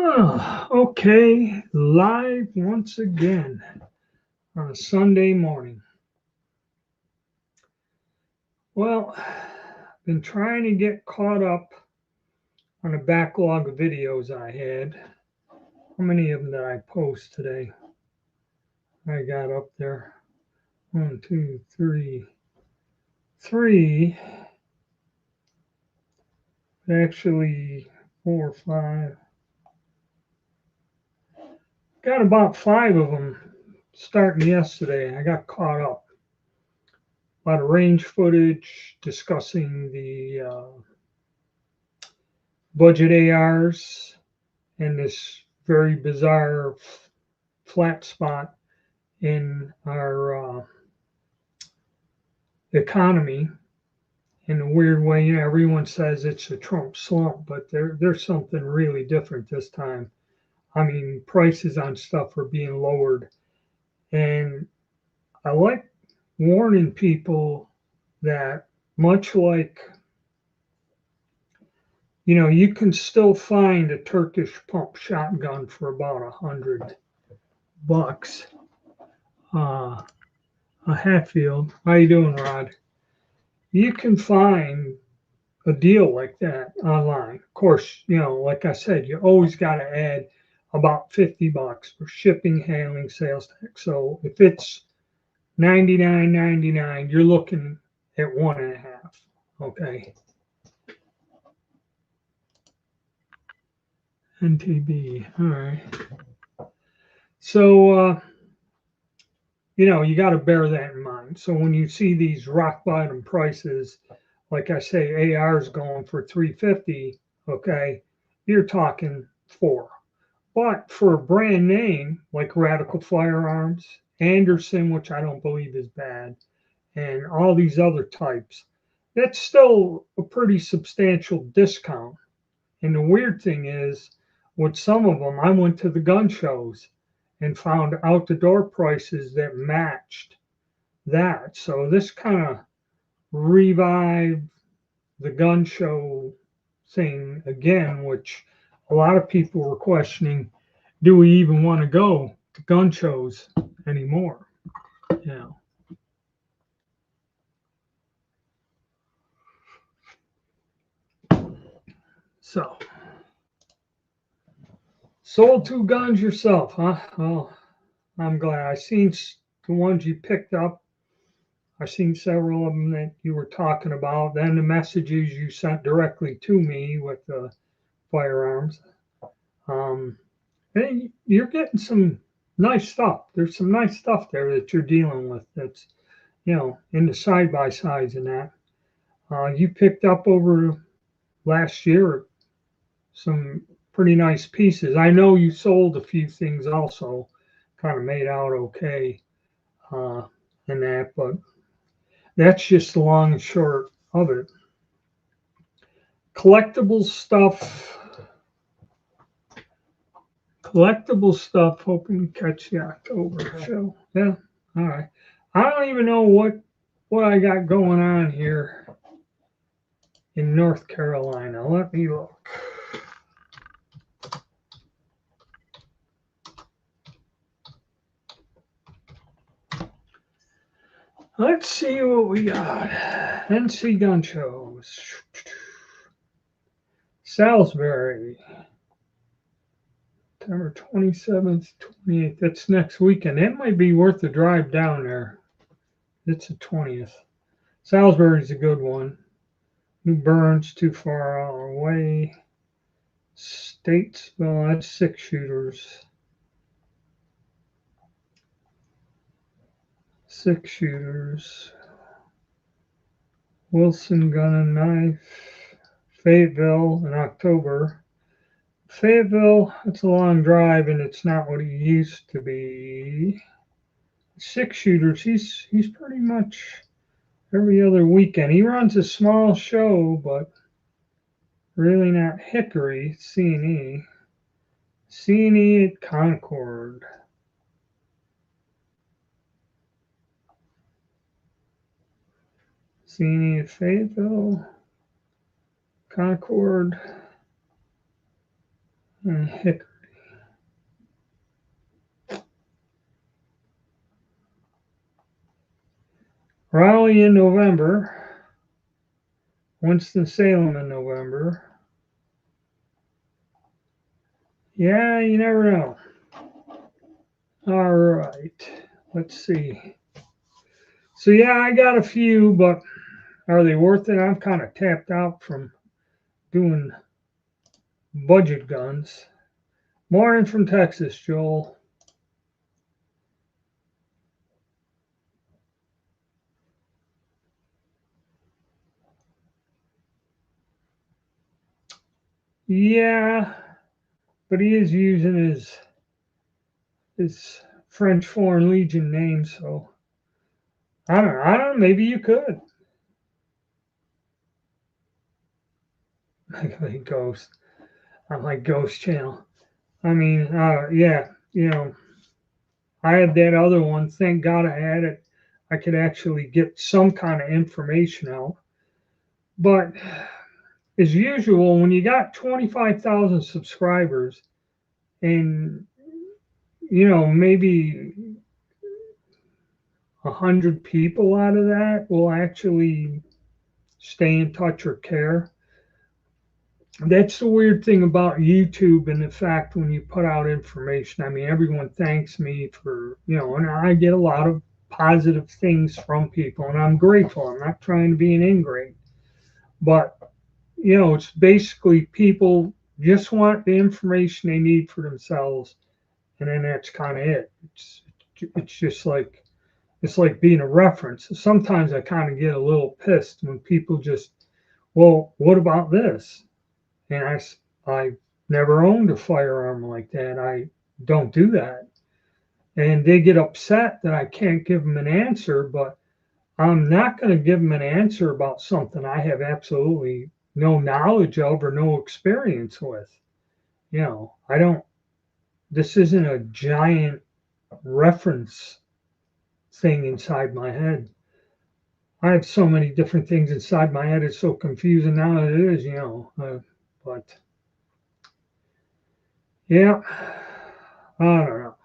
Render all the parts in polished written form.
Okay, live once again on a Sunday morning. Well, I've been trying to get caught up on a backlog of videos I had. How many of them did I post today? I got up there. 1, 2, 3. 3. Actually, 4, 5. Got about 5 of them starting yesterday. I got caught up. A lot of range footage discussing the budget ARs and this very bizarre flat spot in our economy. In a weird way, everyone says it's a Trump slump, but there's something really different this time. I mean, prices on stuff are being lowered, and I like warning people that much like you can still find a Turkish pump shotgun for about $100. A Hatfield. How you doing, Rod? You can find a deal like that online. Of course, like I said, you always got to add about $50 for shipping, handling, sales tax. So if it's $99.99, you're looking at 1.5. Okay. NTB. All right. So you got to bear that in mind. So when you see these rock bottom prices, like I say, AR's going for $350, okay, you're talking 4. But for a brand name like Radical Firearms, Anderson, which I don't believe is bad, and all these other types, that's still a pretty substantial discount. And the weird thing is, with some of them, I went to the gun shows and found out the door prices that matched that. So this kind of revived the gun show thing again, which a lot of people were questioning, do we even want to go to gun shows anymore? So, sold 2 guns yourself, huh? Well, I'm glad. I seen the ones you picked up. I've seen several of them that you were talking about. Then the messages you sent directly to me with the firearms. And you're getting some nice stuff. There's some nice stuff there that you're dealing with. That's in the side by sides and that. You picked up over last year some pretty nice pieces. I know you sold a few things also, kind of made out okay in that, but that's just the long and short of it. Collectible stuff. Hoping to catch the October show. Yeah, all right. I don't even know what I got going on here in North Carolina. Let me look. Let's see what we got. NC Gun Shows. Salisbury. September 27th, 28th. That's next weekend. It might be worth the drive down there. It's the 20th. Salisbury's a good one. New Bern's too far away. Statesville, that's 6 shooters. 6 shooters. Wilson Gun and Knife. Fayetteville in October. Fayetteville, it's a long drive and it's not what it used to be. 6 shooters, he's pretty much every other weekend. He runs a small show, but really not Hickory, C&E. C&E at Concord. C&E at Fayetteville, Concord, and Hickory. Raleigh in November. Winston-Salem in November. Yeah, you never know. All right. Let's see. So yeah, I got a few, but are they worth it? I'm kind of tapped out from doing budget guns. Morning from Texas, Joel. Yeah, but he is using his French Foreign Legion name, so I don't know. Maybe you could. Like Ghost. I'm like Ghost Channel. I mean, yeah, I had that other one. Thank God I had it. I could actually get some kind of information out. But as usual, when you got 25,000 subscribers and, maybe 100 people out of that will actually stay in touch or care. That's the weird thing about YouTube and the fact when you put out information. I mean, everyone thanks me for, and I get a lot of positive things from people, and I'm grateful. I'm not trying to be an ingrate, but, it's basically people just want the information they need for themselves, and then that's kind of it. It's just like, it's like being a reference. Sometimes I kind of get a little pissed when people just, well, what about this? And I never owned a firearm like that. I don't do that. And they get upset that I can't give them an answer, but I'm not going to give them an answer about something I have absolutely no knowledge of or no experience with. I don't, this isn't a giant reference thing inside my head. I have so many different things inside my head. It's so confusing now it is, but yeah, I don't know.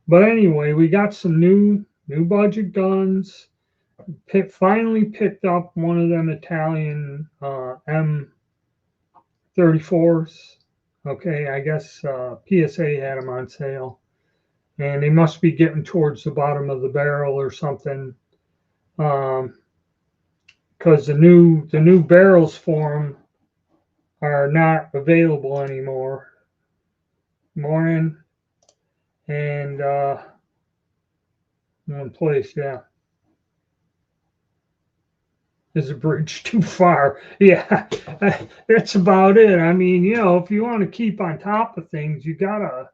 But anyway, we got some new budget guns. Finally picked up one of them Italian M34s. Okay, I guess PSA had them on sale, and they must be getting towards the bottom of the barrel or something. Because the new barrels for them are not available anymore. Morning and one place, yeah. Is a bridge too far? Yeah, that's about it. I mean, if you want to keep on top of things, you gotta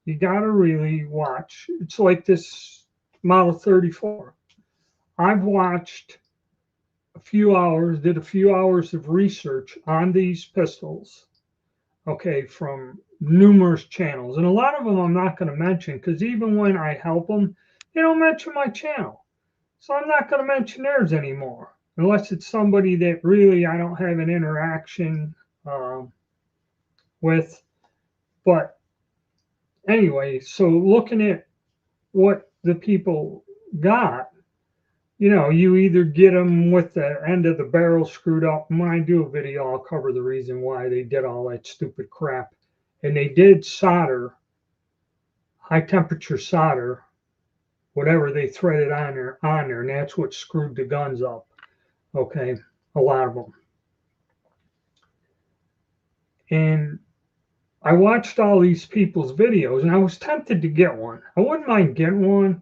really watch. It's like this Model 34. I've watched did a few hours of research on these pistols, okay, from numerous channels. And a lot of them I'm not going to mention because even when I help them, they don't mention my channel. So I'm not going to mention theirs anymore unless it's somebody that really I don't have an interaction with. But anyway, so looking at what the people got, you either get them with the end of the barrel screwed up. And when I do a video, I'll cover the reason why they did all that stupid crap. And they did solder, high temperature solder, whatever they threaded on there, and that's what screwed the guns up. Okay, a lot of them. And I watched all these people's videos, and I was tempted to get one. I wouldn't mind getting one.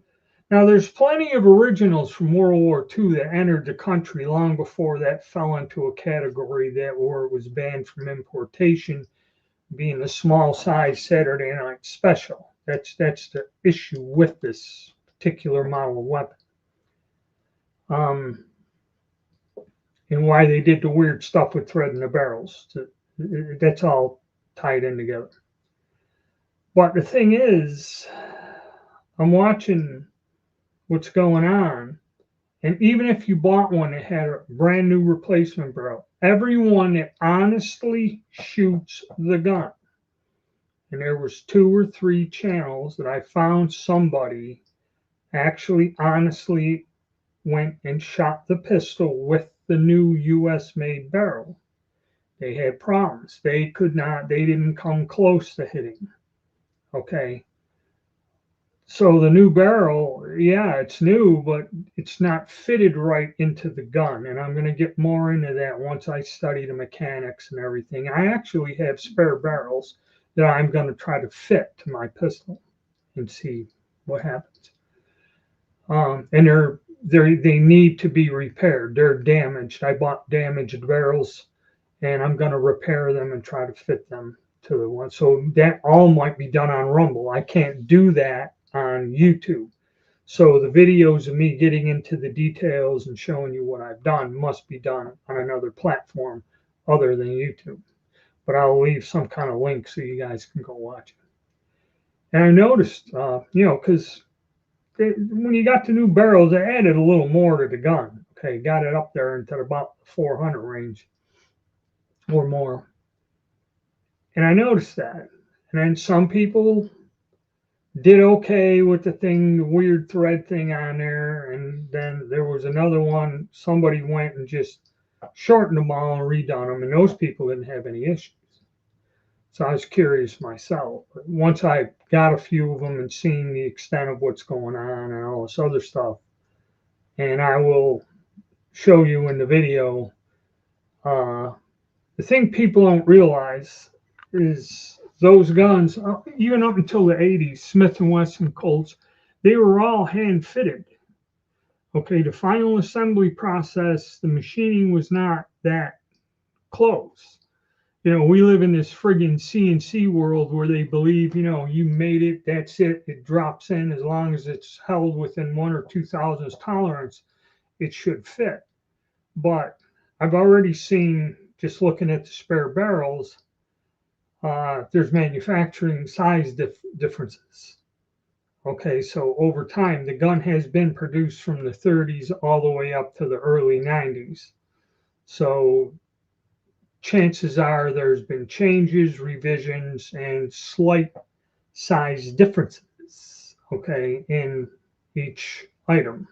Now, there's plenty of originals from World War II that entered the country long before that fell into a category where it was banned from importation, being the small size Saturday Night Special. That's the issue with this particular model of weapon. And why they did the weird stuff with threading the barrels. That's all tied in together. But the thing is, I'm watching what's going on. And even if you bought one that had a brand new replacement barrel, everyone that honestly shoots the gun, and there was 2 or 3 channels that I found somebody actually honestly went and shot the pistol with the new US made barrel. They had problems. They could not, they didn't come close to hitting. Okay. So the new barrel, yeah, it's new, but it's not fitted right into the gun. And I'm going to get more into that once I study the mechanics and everything. I actually have spare barrels that I'm going to try to fit to my pistol and see what happens. And they need to be repaired. They're damaged. I bought damaged barrels, and I'm going to repair them and try to fit them to the one. So that all might be done on Rumble. I can't do that on YouTube. So the videos of me getting into the details and showing you what I've done must be done on another platform other than YouTube. But I'll leave some kind of link so you guys can go watch it. And I noticed, because when you got the new barrels, they added a little more to the gun. Okay, got it up there into about the 400 range or more. And I noticed that. And then some people did okay with the weird thread thing on there. And then there was another one, somebody went and just shortened them all and redone them. And those people didn't have any issues. So I was curious myself. But once I got a few of them and seen the extent of what's going on and all this other stuff, and I will show you in the video, the thing people don't realize is those guns, even up until the 80s, Smith & Wesson Colts, they were all hand fitted. Okay, the final assembly process, the machining was not that close. We live in this friggin' CNC world where they believe, you made it, that's it, it drops in as long as it's held within 1 or 2 thousandths tolerance, it should fit. But I've already seen, just looking at the spare barrels, there's manufacturing size differences. Okay, so over time, the gun has been produced from the 30s all the way up to the early 90s. So chances are there's been changes, revisions, and slight size differences, okay, in each item.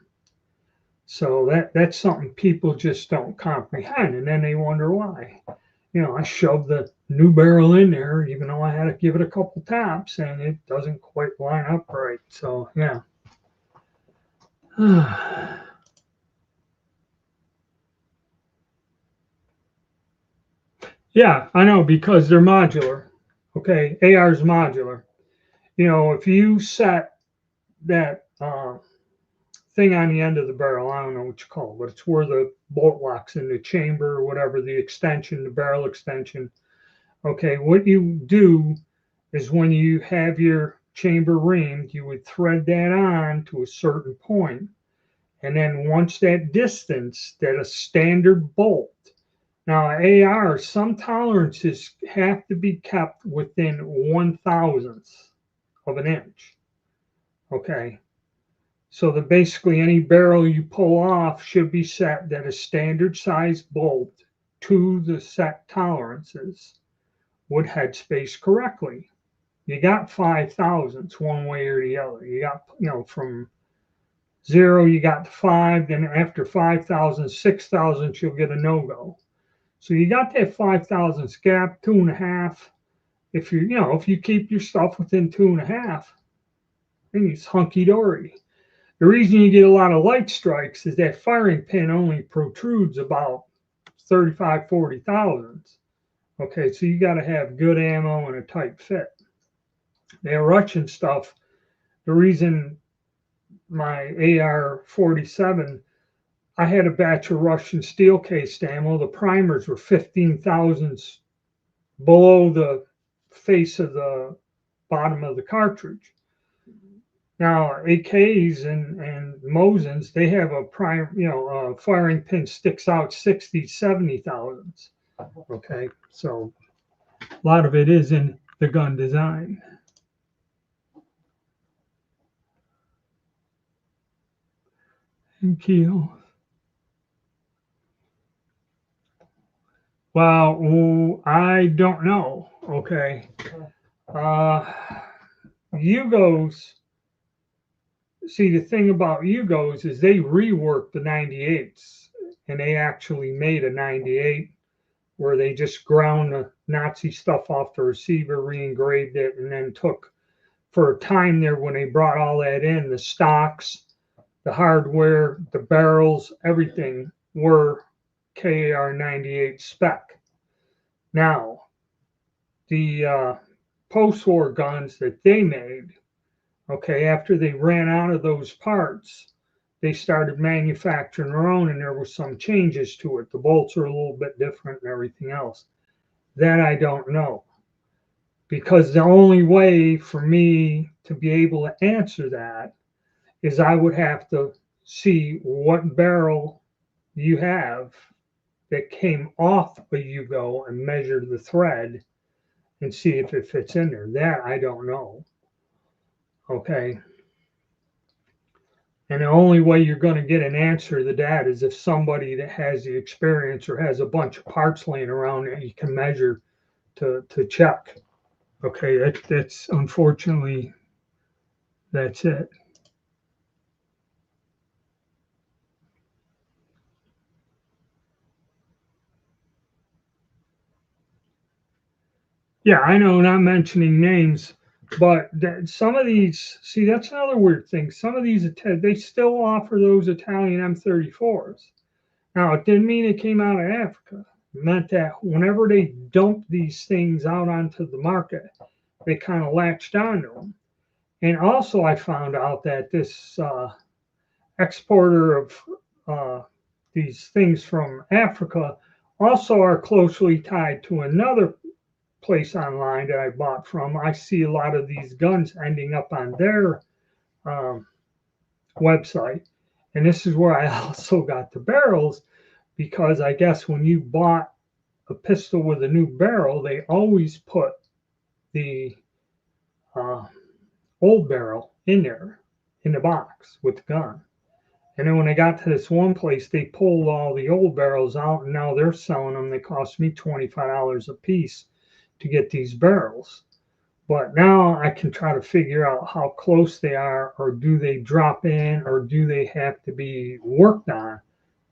So that's something people just don't comprehend, and then they wonder why. I shoved the new barrel in there, even though I had to give it a couple taps, and it doesn't quite line up right. So yeah. Yeah, I know, because they're modular. Okay, AR is modular. If you set that thing on the end of the barrel, I don't know what you call it, but it's where the bolt locks in the chamber or whatever, the extension, the barrel extension. Okay, what you do is when you have your chamber reamed, you would thread that on to a certain point. And then once that distance, that a standard bolt. Now, AR, some tolerances have to be kept within 1/1000th of an inch. Okay. So that basically any barrel you pull off should be set that a standard size bolt to the set tolerances would headspace correctly. You got 5/1000ths one way or the other. You got, from 0, you got to 5, then after 5/1000, 6/1000, you'll get a no-go. So you got that 5/1000 gap, 2.5. If you keep your stuff within 2.5, then it's hunky-dory. The reason you get a lot of light strikes is that firing pin only protrudes about 35, 40/1000. Okay, so you got to have good ammo and a tight fit. The Russian stuff, the reason my AR-47, I had a batch of Russian steel cased ammo. The primers were 15/1000 below the face of the bottom of the cartridge. Now AKs and Mosins, they have a firing pin sticks out 60, 70/1000. Okay, so a lot of it is in the gun design. And keel. Well, I don't know. Okay. Hugo's see, the thing about Yugos is they reworked the 98s, and they actually made a 98 where they just ground the Nazi stuff off the receiver, re-engraved it, and then took, for a time there when they brought all that in, the stocks, the hardware, the barrels, everything were KAR 98 spec. Now, the post-war guns that they made, okay, after they ran out of those parts, they started manufacturing their own, and there were some changes to it. The bolts are a little bit different and everything else. That I don't know. Because the only way for me to be able to answer that is I would have to see what barrel you have that came off a Yugo and measure the thread and see if it fits in there. That I don't know. Okay. And the only way you're going to get an answer to that is if somebody that has the experience or has a bunch of parts laying around that you can measure to check. Okay, that's unfortunately, that's it. Yeah, I know, not mentioning names, but some of these, see, that's another weird thing. Some of these, they still offer those Italian M34s. Now, it didn't mean it came out of Africa. It meant that whenever they dumped these things out onto the market, they kind of latched onto them. And also, I found out that this exporter of these things from Africa also are closely tied to another place online that I bought from. I see a lot of these guns ending up on their website. And this is where I also got the barrels, because I guess when you bought a pistol with a new barrel, they always put the old barrel in there in the box with the gun. And then when I got to this one place, they pulled all the old barrels out, and now they're selling them. They cost me $25 a piece to get these barrels. But now I can try to figure out how close they are, or do they drop in, or do they have to be worked on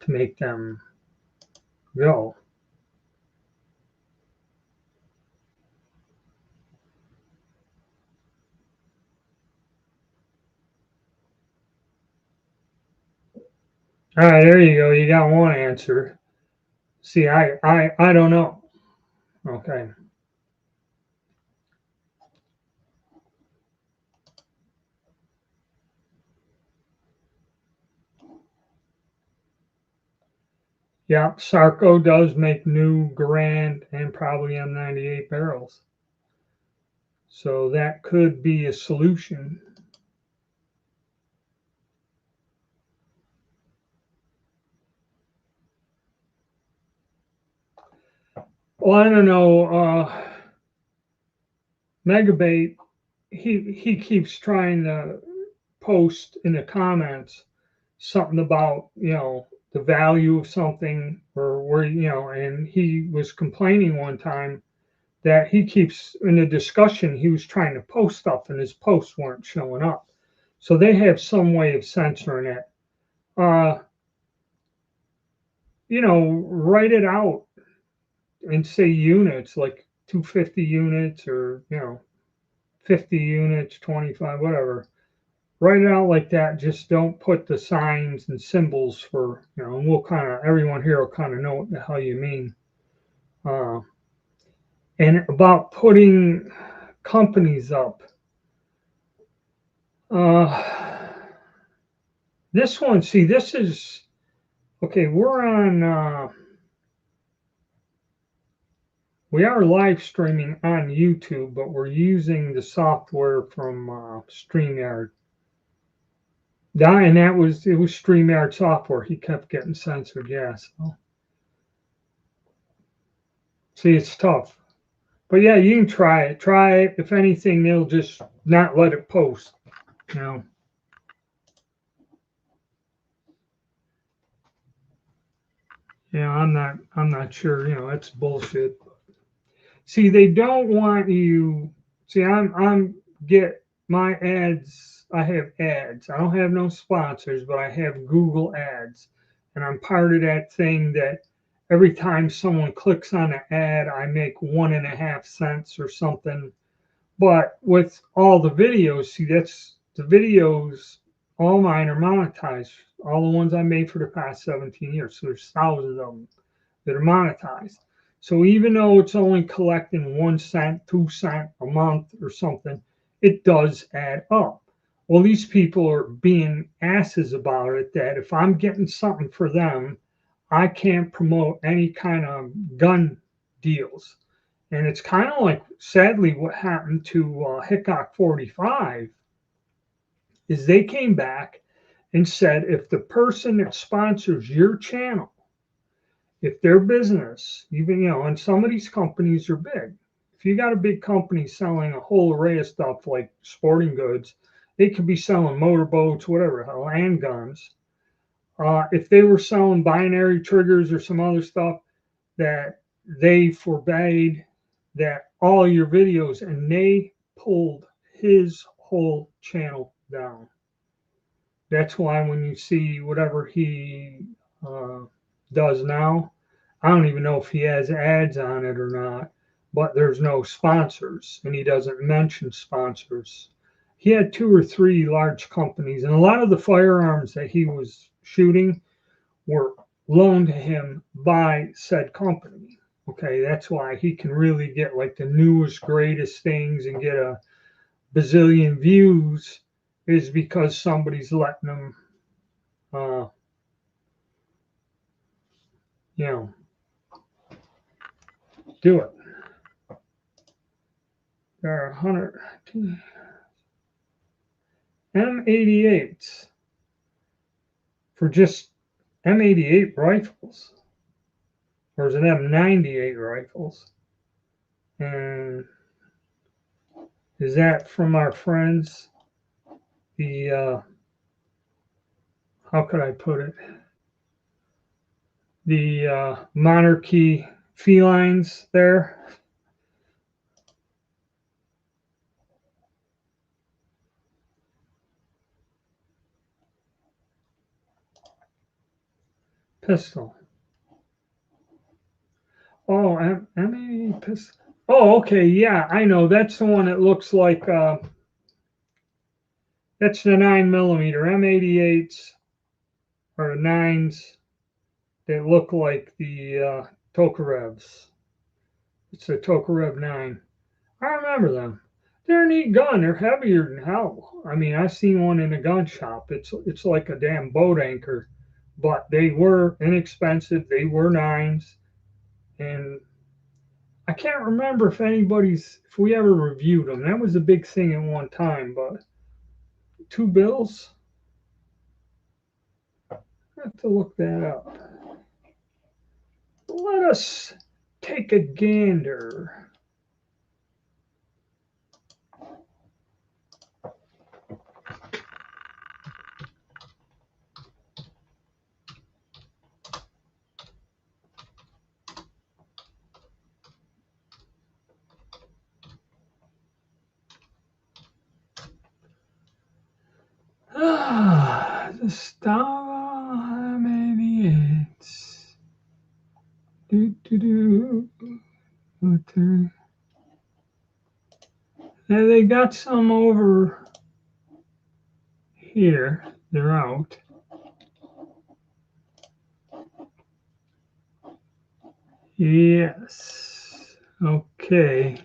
to make them go. All right, there you go. You got one answer. See, I don't know. Okay. Yeah, Sarco does make new Garand and probably M98 barrels. So that could be a solution. Well, I don't know. Megabait, he keeps trying to post in the comments something about, the value of something, or where, and he was complaining one time that he keeps, in the discussion, he was trying to post stuff and his posts weren't showing up. So they have some way of censoring it. Write it out and say units, like 250 units, or 50 units, 25, whatever. Write it out like that. Just don't put the signs and symbols for, and we'll everyone here will kind of know what the hell you mean. And about putting companies up. This one, see, this is, okay, we are live streaming on YouTube, but we're using the software from StreamYard. And it was StreamYard software. He kept getting censored, yeah. So. See, it's tough. But yeah, you can try it. Try it. If anything, they'll just not let it post. Yeah, I'm not sure. It's bullshit. See, they don't want you. See, I'm get my ads I have ads. I don't have no sponsors, but I have Google ads. And I'm part of that thing that every time someone clicks on an ad, I make 1.5 cents or something. But with all the videos, see, that's the videos, all mine are monetized. All the ones I made for the past 17 years. So there's thousands of them that are monetized. So even though it's only collecting 1 cent, 2 cent a month or something, it does add up. Well, these people are being asses about it that if I'm getting something for them, I can't promote any kind of gun deals. And it's kind of like, sadly, what happened to Hickok 45 is they came back and said if the person that sponsors your channel, if their business, even, and some of these companies are big. If you got a big company selling a whole array of stuff like sporting goods, they could be selling motorboats, whatever, handguns. If they were selling binary triggers or some other stuff, that they forbade that all your videos, and they pulled his whole channel down. That's why when you see whatever he does now, I don't even know if he has ads on it or not, but there's no sponsors, and he doesn't mention sponsors. He had 2 or 3 large companies, and a lot of the firearms that he was shooting were loaned to him by said company. Okay, that's why he can really get like the newest, greatest things and get a bazillion views, is because somebody's letting him, uh, you know, do it. There are 100 M88s for just M88 rifles, or is it M98 rifles? And is that from our friends, the how could I put it? The monarchy felines there. Pistol. Oh, M80 pistol. Oh, okay, yeah, I know. That's the one that looks like that's the 9mm. M88s are the nines that look like the Tokarevs. It's a Tokarev 9. I remember them. They're a neat gun. They're heavier than hell. I mean, I seen one in a gun shop. It's like a damn boat anchor, but they were inexpensive. They were nines, and I can't remember if we ever reviewed them. That was a big thing at one time. But $2. I have to look that up. Let us take a gander. The Star 88. Do, do, do. Okay. Now they got some over here. They're out. Yes. Okay.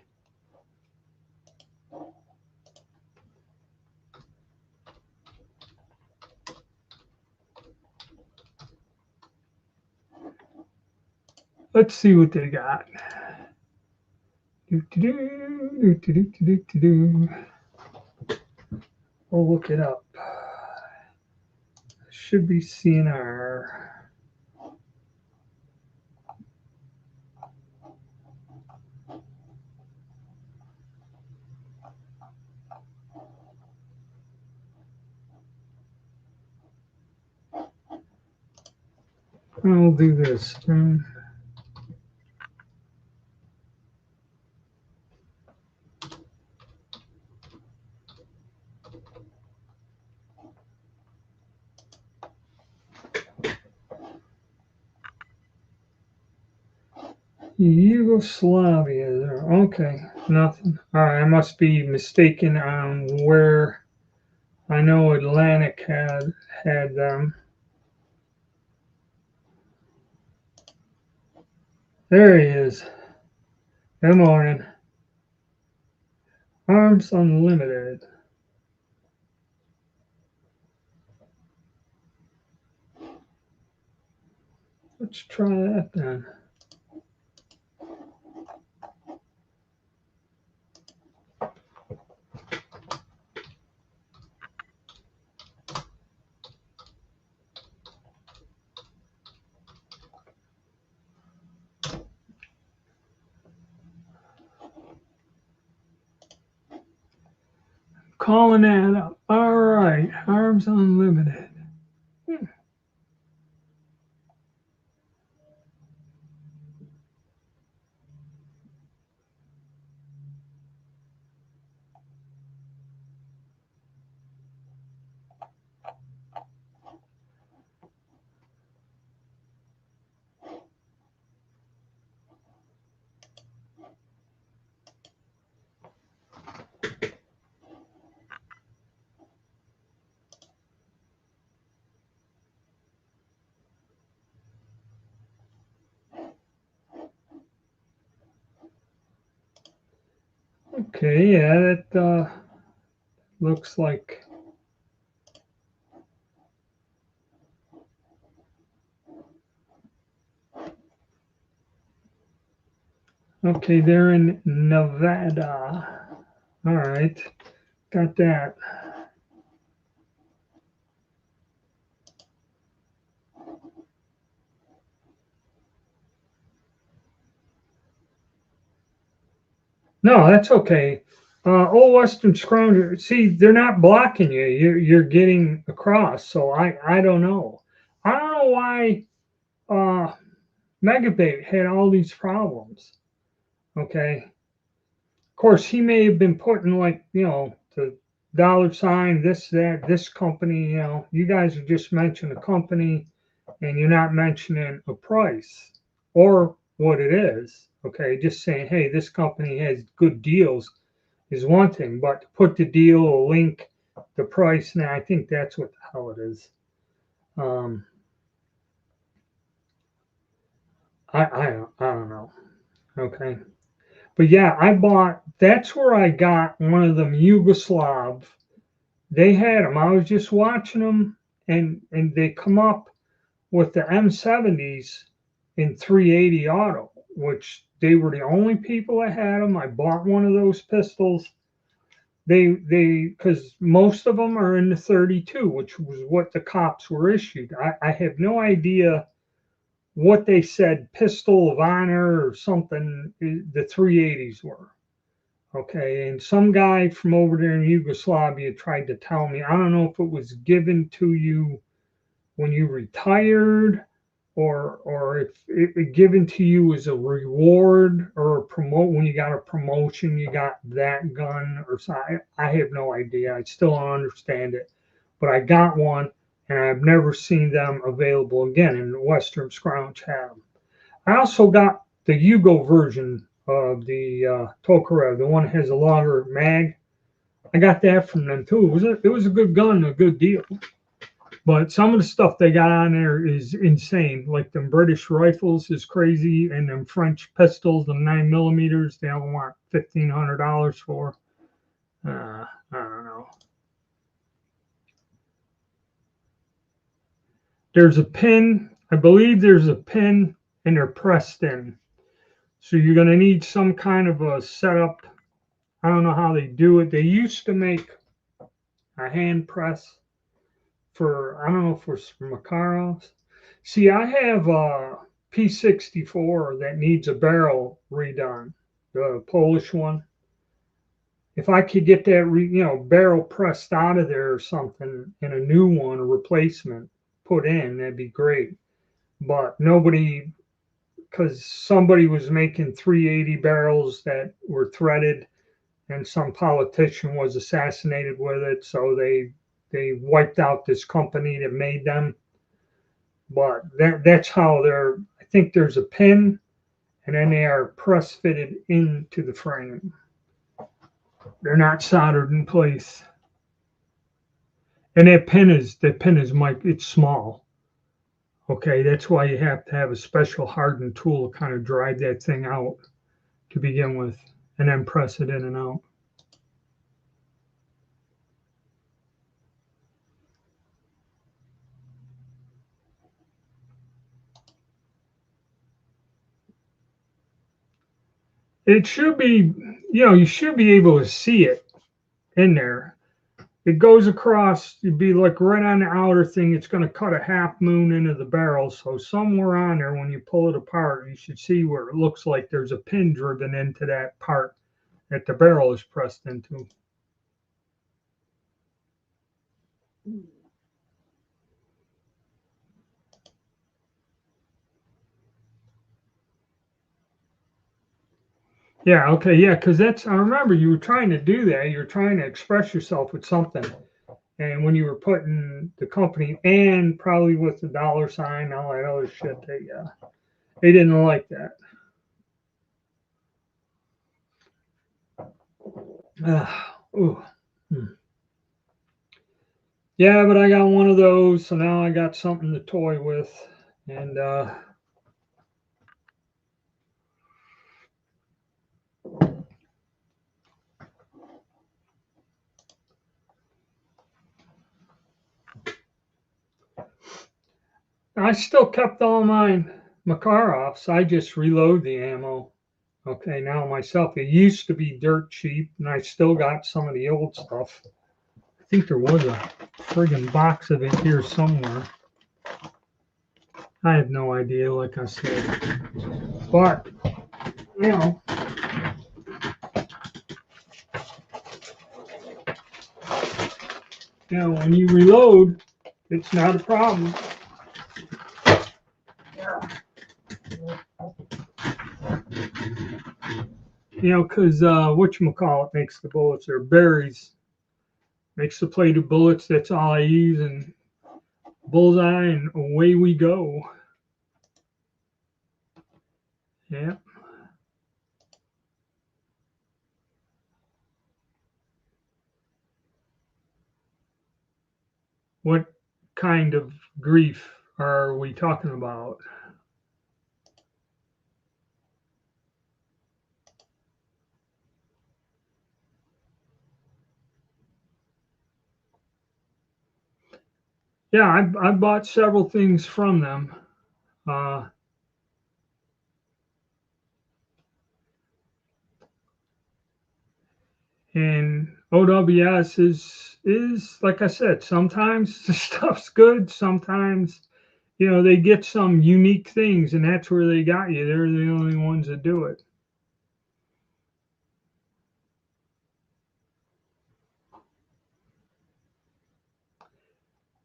Let's see what they got. We'll look it up. Should be CNR. I'll do this. Yugoslavia there. Okay, nothing. All right, I must be mistaken on where. I know Atlantic had them. There he is. Good morning. Arms Unlimited. Let's try that then. Calling that up. All right, Arms Unlimited. Okay, yeah, that looks like. Okay, they're in Nevada. All right, got that. No, that's okay. Old Western Scrounger. See, they're not blocking you. You're getting across. So I don't know. I don't know why Megabait had all these problems. Okay. Of course, he may have been putting like the $sign this that this company. You guys are just mentioning a company, and you're not mentioning a price or what it is. Okay, just saying, hey, this company has good deals is one thing, but to put the deal, a link, the price. Now, I think that's what the hell it is. Um, I don't know. Okay, but yeah, I bought. That's where I got one of them Yugoslav. They had them. I was just watching them, and they come up with the M70s in 380 auto, which they were the only people that had them. I bought one of those pistols. They because most of them are in the 32, which was what the cops were issued. I have no idea what they said pistol of honor or something the 380s were. Okay, and some guy from over there in Yugoslavia tried to tell me, I don't know if it was given to you when you retired or if it given to you as a reward or a promote when you got a promotion, you got that gun or something. I have no idea. I still don't understand it, but I got one, and I've never seen them available again. And Western Scrounge have them. I also got the Yugo version of the Tokarev, the one that has a longer mag. I got that from them too. It was a good gun, a good deal. But some of the stuff they got on there is insane. Like them British rifles is crazy, and them French pistols, the 9mm, they all want $1,500 for. I don't know. There's a pin. I believe there's a pin, and they're pressed in. So you're going to need some kind of a setup. I don't know how they do it. They used to make a hand press for, I don't know if it's for Makarovs. See, I have a P64 that needs a barrel redone, the Polish one. If I could get that, barrel pressed out of there or something, and a new one, a replacement, put in, that'd be great. But nobody, because somebody was making 380 barrels that were threaded, and some politician was assassinated with it, so they wiped out this company that made them. But that's how they're. I think there's a pin, and then they are press fitted into the frame. They're not soldered in place. And that pin is it's small. Okay, that's why you have to have a special hardened tool to kind of drive that thing out to begin with, and then press it in and out. It should be, you should be able to see it in there. It goes across, you'd be like right on the outer thing. It's going to cut a half moon into the barrel. So somewhere on there, when you pull it apart, you should see where it looks like there's a pin driven into that part that the barrel is pressed into. Yeah, okay, yeah, because I remember you were trying to do that. You were trying to express yourself with something. And when you were putting the company and probably with the dollar sign and all that other shit, they didn't like that. Ooh. Yeah, but I got one of those, so now I got something to toy with. And I still kept all mine Makarovs. I just reload the ammo. Okay, now myself. It used to be dirt cheap, and I still got some of the old stuff. I think there was a friggin' box of it here somewhere. I have no idea, like I said. But, you know, when you reload, it's not a problem. Because whatchamacallit makes the bullets, or berries, makes the plated bullets. That's all I use, and bullseye, and away we go. Yeah. What kind of grief are we talking about? Yeah, I bought several things from them. Uh, and OWS is like I said, sometimes the stuff's good, sometimes they get some unique things, and that's where they got you. They're the only ones that do it.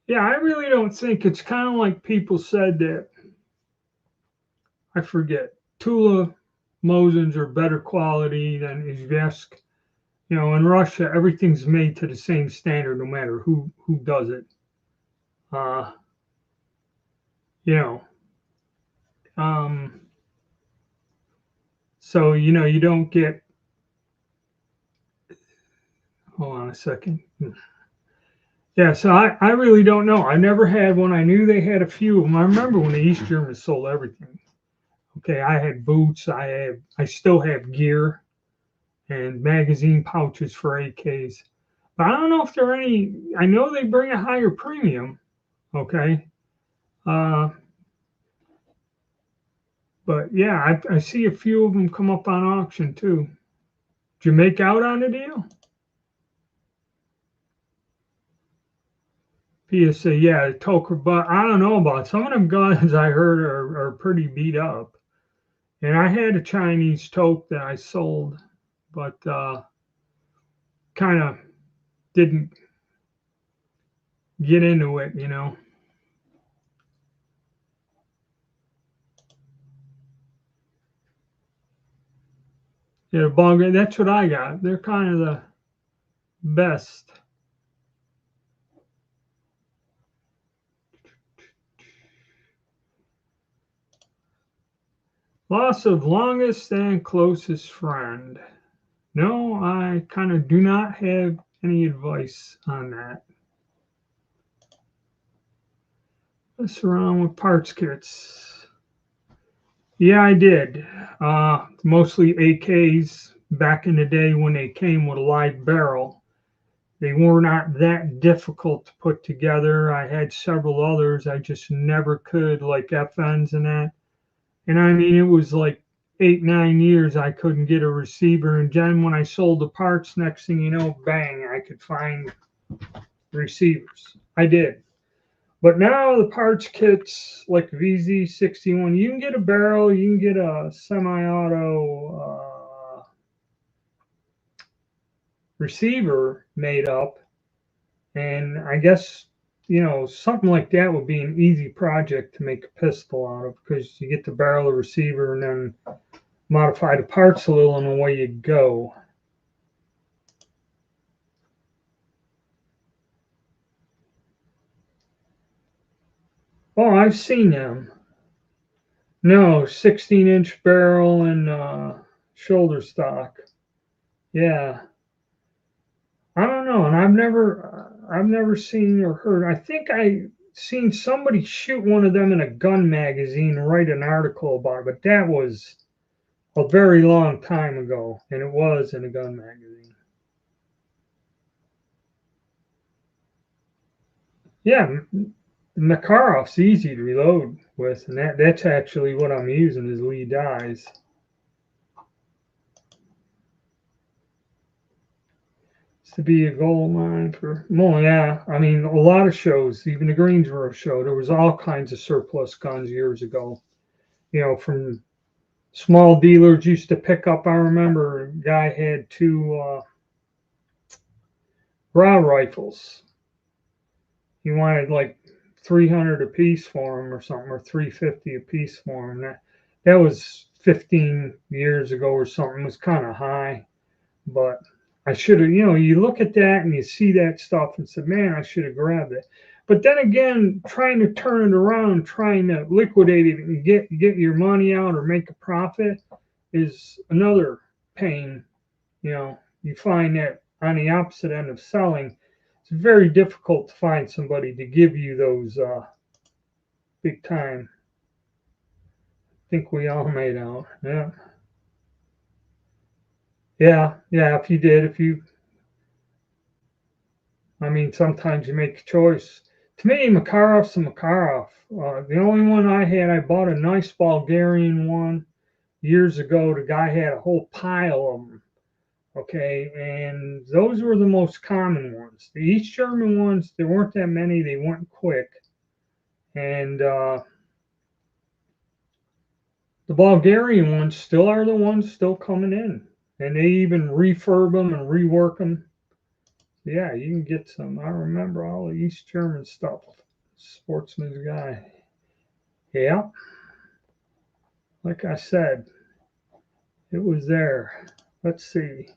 Yeah, I really don't think it's kind of like people said that. I forget. Tula Mosins are better quality than Izhevsk. In Russia, everything's made to the same standard, no matter who does it. Uh, you know, um, so you don't get. Hold on a second. Yeah, so I really don't know. I never had one. I knew they had a few of them. I remember when the East Germans sold everything. Okay, I had boots. I still have gear and magazine pouches for AKs. But I don't know if there are any. I know they bring a higher premium. Okay, uh, but yeah, I see a few of them come up on auction too. Did you make out on the deal? PSA, yeah, Toker, but I don't know about some of them guns. I heard are pretty beat up. And I had a Chinese toke that I sold, but kind of didn't get into it. Yeah, bug. That's what I got. They're kind of the best. Loss of longest and closest friend. No, I kind of do not have any advice on that. Mess around with parts kits. Yeah, I did. Mostly AKs back in the day when they came with a live barrel. They were not that difficult to put together. I had several others. I just never could, like FNs and that. And I mean, it was like 8, 9 years I couldn't get a receiver. And then when I sold the parts, next thing you know, bang, I could find receivers. I did. But now the parts kits like VZ61, you can get a barrel, you can get a semi-auto receiver made up, and I guess something like that would be an easy project to make a pistol out of because you get the barrel, the receiver, and then modify the parts a little, and away you go. Oh, I've seen them. No, 16-inch barrel and shoulder stock. Yeah, I don't know, and I've never seen or heard. I think I seen somebody shoot one of them in a gun magazine and write an article about it, but that was a very long time ago, and it was in a gun magazine. Yeah, Makarov's easy to reload with, and that's actually what I'm using is Lee dies. To be a gold mine for well, yeah. I mean, a lot of shows, even the Greensboro show, there was all kinds of surplus guns years ago. From small dealers used to pick up. I remember a guy had two brow rifles. He wanted like 300 a piece for them or something, or 350 a piece for them. That was 15 years ago or something. It was kind of high, but I should have. You look at that and you see that stuff and said, man, I should have grabbed it. But then again, trying to turn it around, trying to liquidate it and get your money out or make a profit is another pain. You find that on the opposite end of selling, it's very difficult to find somebody to give you those big time. I think we all made out. Yeah. Yeah. Yeah. I mean, sometimes you make a choice. To me, Makarov's a Makarov. The only one I had, I bought a nice Bulgarian one years ago. The guy had a whole pile of them. Okay, and those were the most common ones. The East German ones, there weren't that many. They went quick, and the Bulgarian ones still are the ones still coming in, and they even refurb them and rework them. Yeah, you can get some. I remember all the East German stuff. Sportsman's guy. Yeah, like I said, it was there. Let's see.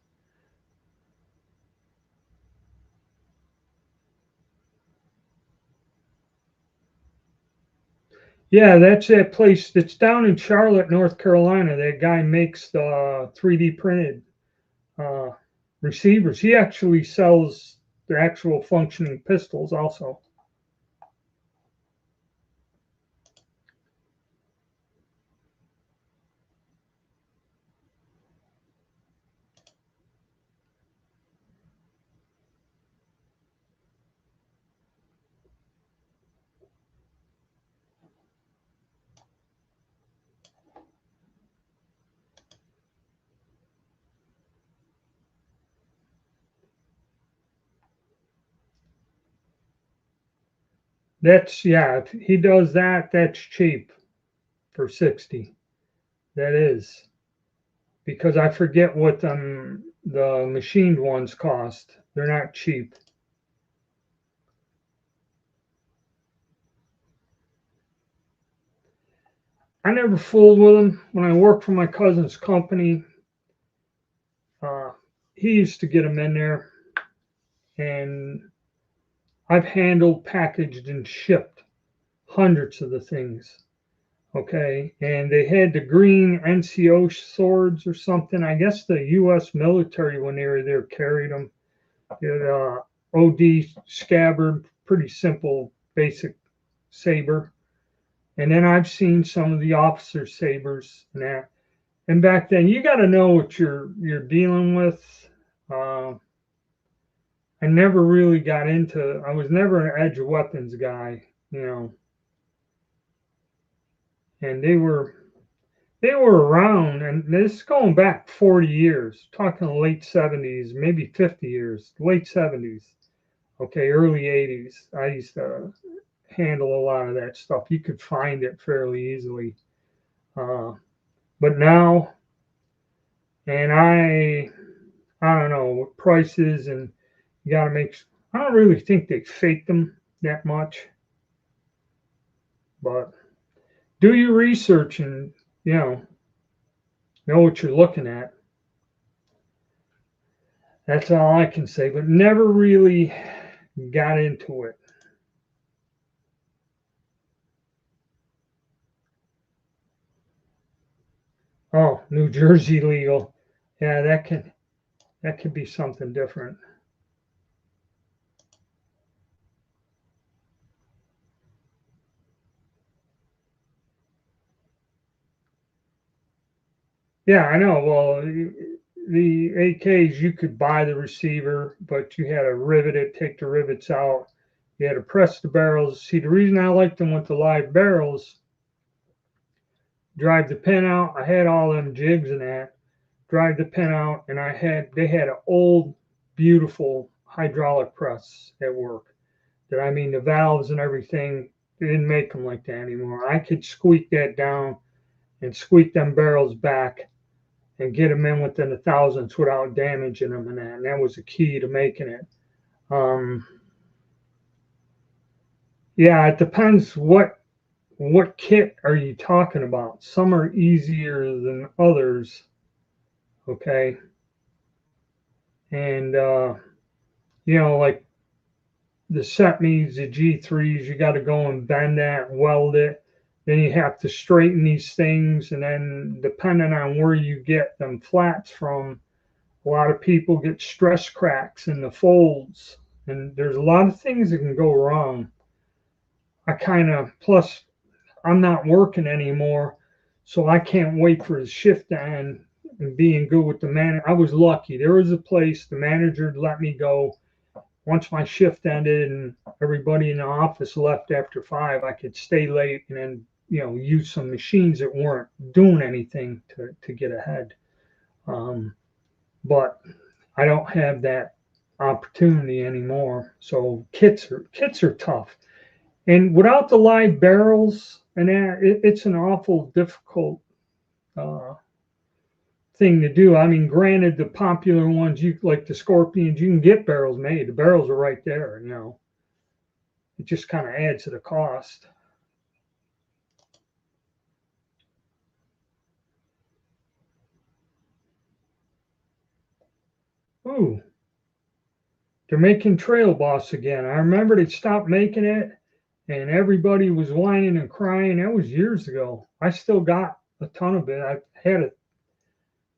Yeah, that's that place that's down in Charlotte, North Carolina. That guy makes the 3D printed uh, receivers. He actually sells the actual functioning pistols also. That's yeah. If he does that, that's cheap for 60. That is because I forget what the machined ones cost. They're not cheap. I never fooled with them. When I worked for my cousin's company, uh, he used to get them in there, and I've handled, packaged, and shipped hundreds of the things. Okay, and they had the green NCO swords or something. I guess the U.S. military, when they were there, carried them. It OD scabbard, pretty simple, basic saber. And then I've seen some of the officer sabers and that. And back then, you got to know what you're dealing with. Uh, I never really got into. I was never an edge weapons guy, you know. And they were around, and this is going back 40 years, talking late 70s, maybe 50 years, late 70s, okay, early 80s. I used to handle a lot of that stuff. You could find it fairly easily. Uh, but now, and I don't know what prices, and you got to make, I don't really think they fake them that much, but do your research and, you know what you're looking at. That's all I can say, but never really got into it. Oh, New Jersey legal. Yeah, that could be something different. Yeah, I know. Well, the AKs, you could buy the receiver, but you had to rivet it, take the rivets out. You had to press the barrels. See, the reason I liked them with the live barrels, drive the pin out. I had all them jigs and that. Drive the pin out, and they had an old, beautiful hydraulic press at work. That I mean, the valves and everything, they didn't make them like that anymore. I could squeak that down and squeak them barrels back and get them in within the thousandths without damaging them and that was the key to making it. Um, yeah, it depends what kit are you talking about. Some are easier than others. Okay, and like the Setmes, the G3s, you got to go and bend that, weld it. Then you have to straighten these things, and then depending on where you get them flats from, a lot of people get stress cracks in the folds, and there's a lot of things that can go wrong. Plus, I'm not working anymore, so I can't wait for the shift to end and being good with the man. I was lucky. There was a place the manager let me go once my shift ended and everybody in the office left after 5. I could stay late and then use some machines that weren't doing anything to get ahead. Um, but I don't have that opportunity anymore. So kits are tough, and without the live barrels and that, it's an awful difficult uh, thing to do. I mean, granted, the popular ones, you like the Scorpions, you can get barrels made. The barrels are right there. It just kind of adds to the cost. Ooh, they're making Trail Boss again. I remember they stopped making it, and everybody was whining and crying. That was years ago. I still got a ton of it. I had a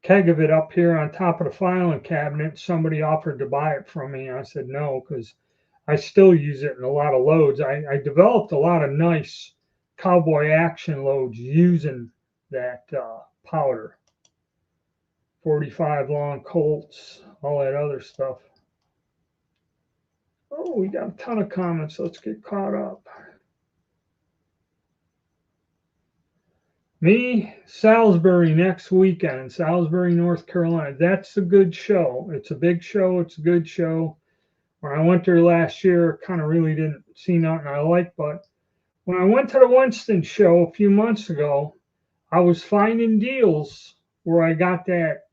keg of it up here on top of the filing cabinet. Somebody offered to buy it from me. I said no because I still use it in a lot of loads. I developed a lot of nice cowboy action loads using that powder. 45 long Colts, all that other stuff. Oh, we got a ton of comments. Let's get caught up. Me, Salisbury next weekend, Salisbury, North Carolina. That's a good show. It's a big show. It's a good show. When I went there last year, kind of really didn't see nothing I liked. But when I went to the Winston show a few months ago, I was finding deals where I got that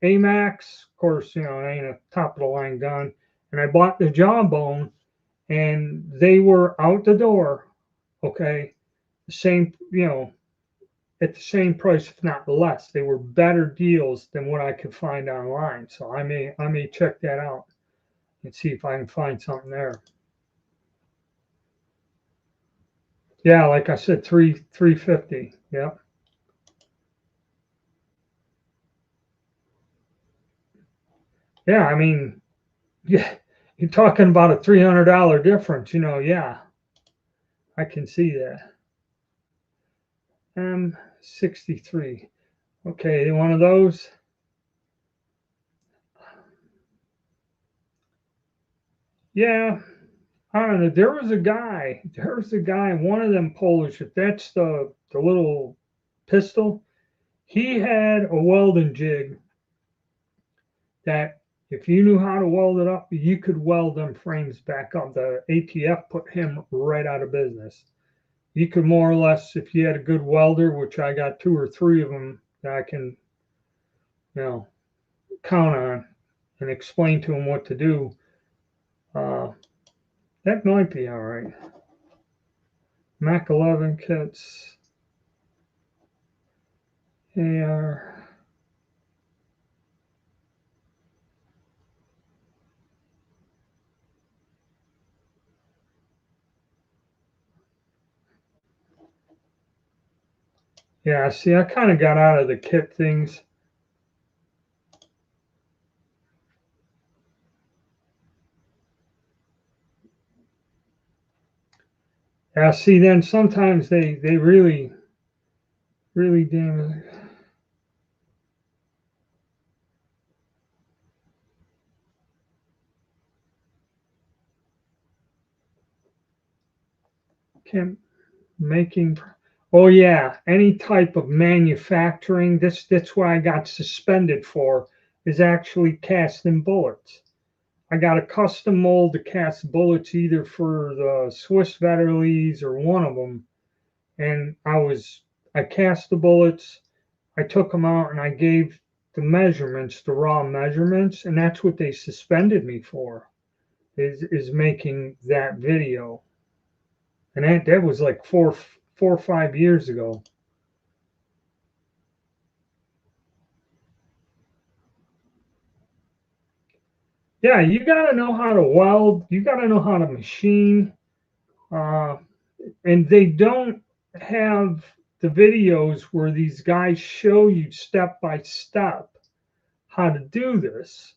AMAX. Of course, it ain't a top of the line gun. And I bought the Jawbone, and they were out the door. Okay. The same, at the same price, if not less. They were better deals than what I could find online. So I may check that out and see if I can find something there. Yeah, like I said, 350. Yep. Yeah, I mean, yeah, you're talking about a $300 difference, yeah, I can see that. M63. Okay, one of those. Yeah, I don't know. There was a guy, one of them Polish, if that's the little pistol, he had a welding jig that if you knew how to weld it up, you could weld them frames back up. The ATF put him right out of business. You could more or less, if you had a good welder, which I got two or three of them that I can, you know, count on and explain to them what to do, uh, that might be all right. Mac 11 kits, AR. Yeah, see, I kind of got out of the kit things. Yeah, see, then sometimes they really damn. Can't making. Oh yeah, any type of manufacturing. That's what I got suspended for, is actually casting bullets. I got a custom mold to cast bullets either for the Swiss Veterlies or one of them, and I cast the bullets. I took them out and I gave the measurements, the raw measurements, and that's what they suspended me for, is making that video. And that was like 4 or 5 years ago. Yeah, you got to know how to weld. You got to know how to machine. Uh, and they don't have the videos where these guys show you step by step how to do this.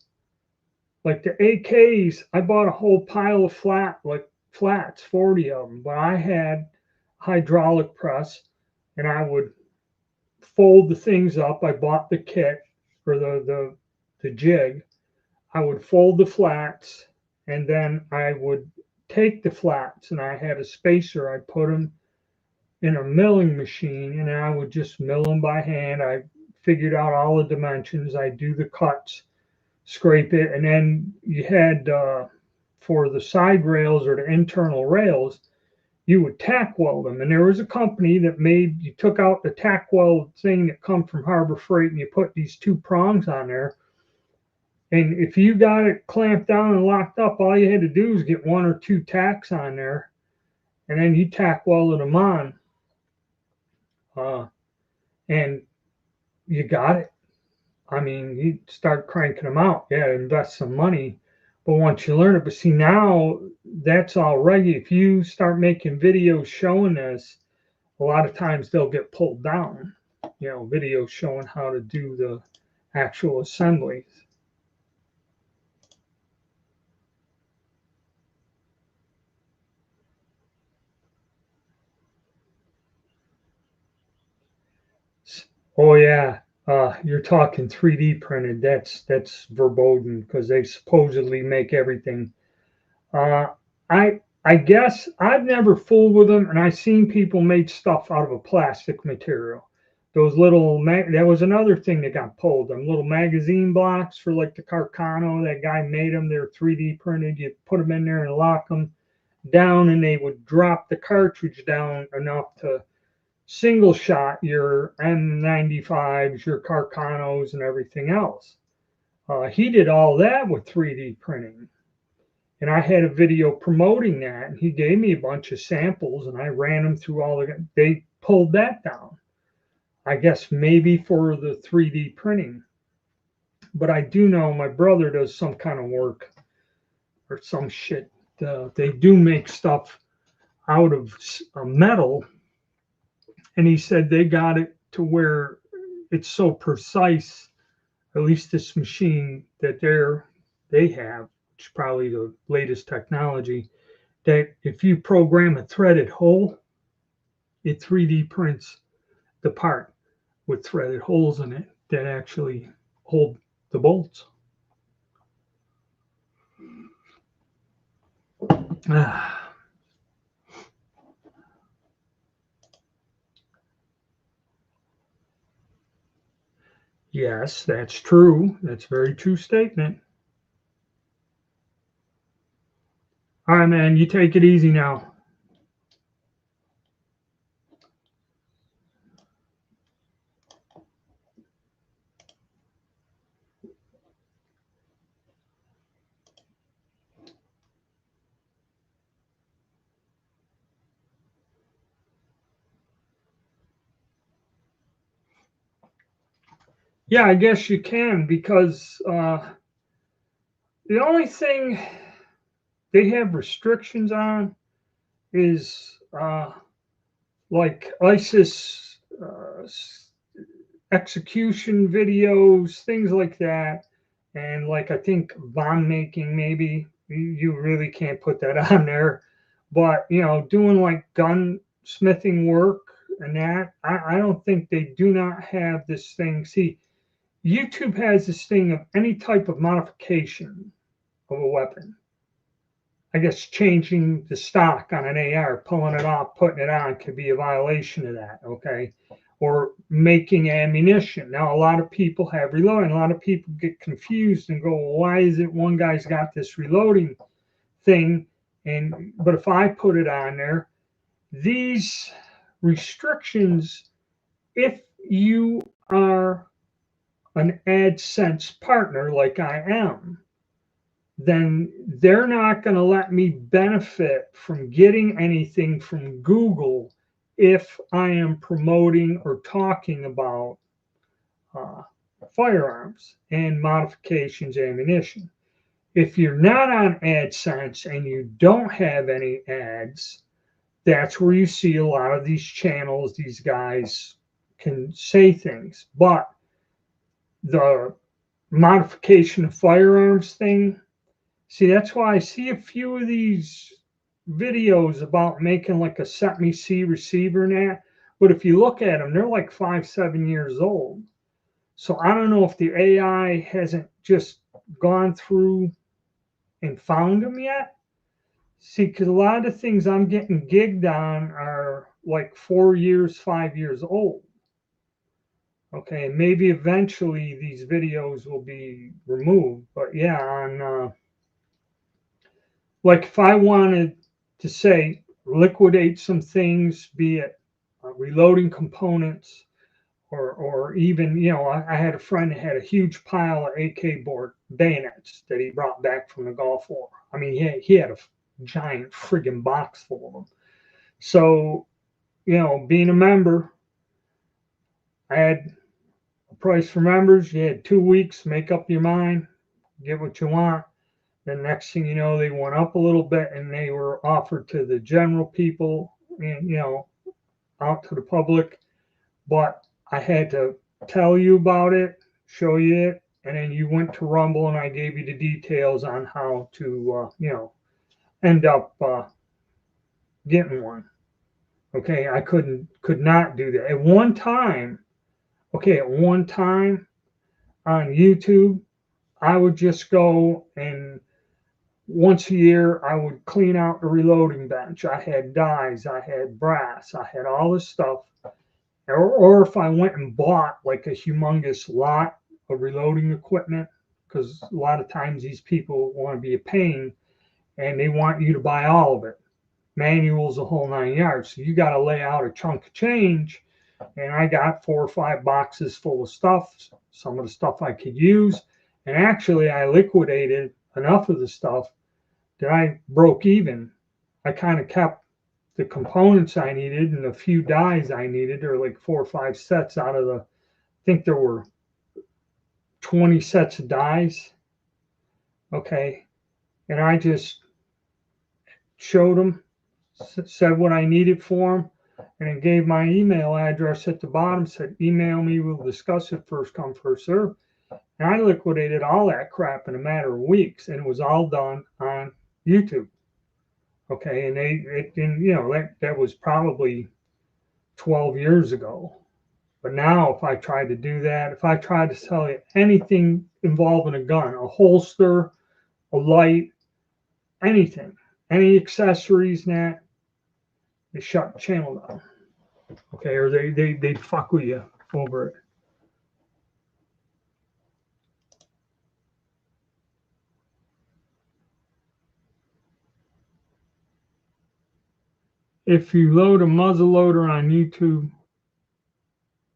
Like the AKs, I bought a whole pile of flats, 40 of them, but I had hydraulic press and I would fold the things up. I bought the kit for the jig. I would fold the flats and then I would take the flats and I had a spacer. I put them in a milling machine and I would just mill them by hand. I figured out all the dimensions. I do the cuts, scrape it, and then you had for the side rails or the internal rails, you would tack weld them. And there was a company that made, you took out the tack weld thing that come from Harbor Freight and you put these two prongs on there. And if you got it clamped down and locked up, all you had to do was get one or two tacks on there, and then you tack welded them on, uh, and you got it. I mean, you start cranking them out. Yeah, invest some money, but once you learn it, but see now that's all right. If you start making videos showing this, a lot of times they'll get pulled down. Videos showing how to do the actual assemblies. Oh yeah, you're talking 3D printed. That's verboten because they supposedly make everything. Uh, I guess I've never fooled with them, and I've seen people make stuff out of a plastic material. Those little that was another thing that got pulled. Them little magazine blocks for like the Carcano. That guy made them. They're 3D printed. You put them in there and lock them down, and they would drop the cartridge down enough to single shot your M95s, your Carcanos, and everything else. He did all that with 3D printing. And I had a video promoting that, and he gave me a bunch of samples, and I ran them through all the. They pulled that down. I guess maybe for the 3D printing. But I do know my brother does some kind of work or some shit. They do make stuff out of metal, and he said they got it to where it's so precise, at least this machine that they have, which is probably the latest technology, that if you program a threaded hole, it 3D prints the part with threaded holes in it that actually hold the bolts. Yes, that's true. That's a very true statement. All right, man, you take it easy now. Yeah, I guess you can, because the only thing they have restrictions on is like ISIS execution videos, things like that. And like I think bomb making, maybe you really can't put that on there. But doing like gunsmithing work and that, I don't think they do not have this thing. See, YouTube has this thing of any type of modification of a weapon. I guess changing the stock on an AR, pulling it off, putting it on could be a violation of that, okay? Or making ammunition. Now, a lot of people have reloading. A lot of people get confused and go, well, why is it one guy's got this reloading thing? But if I put it on there, these restrictions, if you are an AdSense partner like I am, then they're not going to let me benefit from getting anything from Google if I am promoting or talking about uh, firearms and modifications, ammunition. If you're not on AdSense and you don't have any ads, that's where you see a lot of these channels, these guys can say things. But the modification of firearms thing, see, that's why I see a few of these videos about making like a set me see receiver and that. But if you look at them, they're like 5, 7 years old. So I don't know if the AI hasn't just gone through and found them yet. See, because a lot of the things I'm getting gigged on are like 4 years, 5 years old. Okay, maybe eventually these videos will be removed. But yeah, on like if I wanted to say liquidate some things, be it reloading components, or even I had a friend that had a huge pile of AK board bayonets that he brought back from the Gulf War. I mean, he had a giant friggin' box full of them. So being a member, I had a price for members. You had 2 weeks, make up your mind, get what you want. The next thing you know, they went up a little bit and they were offered to the general people and, out to the public. But I had to tell you about it, show you it, and then you went to Rumble and I gave you the details on how to, end up getting one. Okay, I could not do that. At one time on YouTube, I would just go and once a year, I would clean out the reloading bench. I had dies, I had brass, I had all this stuff. Or if I went and bought like a humongous lot of reloading equipment, because a lot of times these people want to be a pain and they want you to buy all of it. Manuals, the whole 9 yards. So you got to lay out a chunk of change. And I got 4 or 5 boxes full of stuff, some of the stuff I could use. And actually, I liquidated enough of the stuff that I broke even. I kind of kept the components I needed and a few dies I needed. There were like 4 or 5 sets out of I think there were 20 sets of dies. Okay. And I just showed them, said what I needed for them, and it gave my email address at the bottom, said email me, we'll discuss it, first come, first serve. And I liquidated all that crap in a matter of weeks, and it was all done on YouTube. Okay, and that was probably 12 years ago. But now, if I tried to do that, if I tried to sell you anything involving a gun, a holster, a light, anything, any accessories, that they shut the channel down. Okay, or they fuck with you over it. If you load a muzzle loader on YouTube,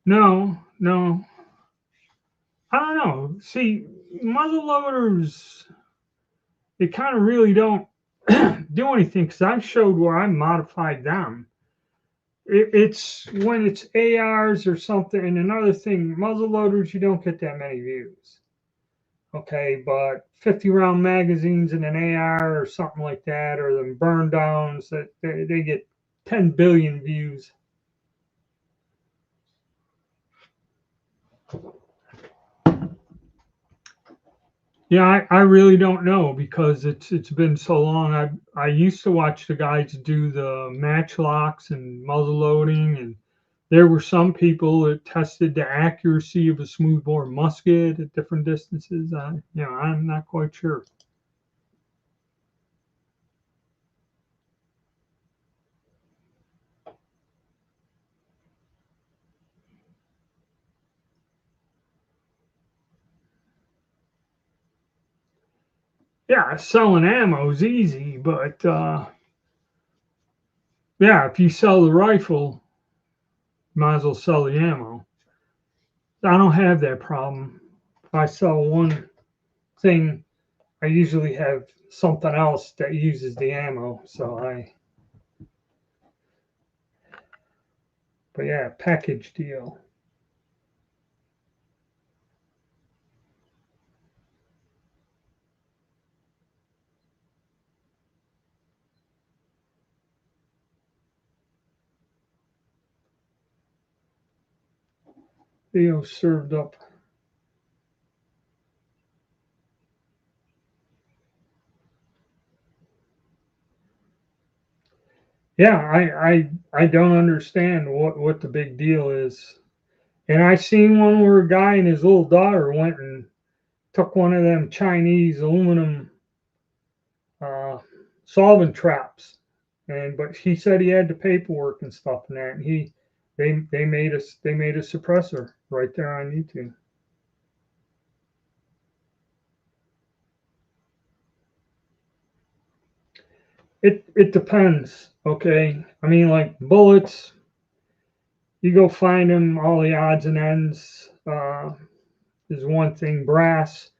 no, I don't know. See, muzzle loaders, they kind of really don't do anything because I showed where I modified them. It's when it's ARs or something. And another thing, muzzle loaders, you don't get that many views. Okay, but 50 round magazines in an AR or something like that, or the burn downs, that they get 10 billion views. Yeah, I really don't know because it's been so long. I used to watch the guys do the matchlocks and muzzle loading, and there were some people that tested the accuracy of a smoothbore musket at different distances. I'm not quite sure. Yeah, selling ammo is easy, but yeah, if you sell the rifle, you might as well sell the ammo. I don't have that problem. If I sell one thing, I usually have something else that uses the ammo. But yeah, package deal. Deal served up. Yeah, I don't understand what the big deal is. And I seen one where a guy and his little daughter went and took one of them Chinese aluminum uh, solvent traps, and but he said he had the paperwork and stuff and that, and they made a suppressor right there on YouTube. It depends. Okay, I mean, like bullets, you go find them, all the odds and ends is one thing. Brass.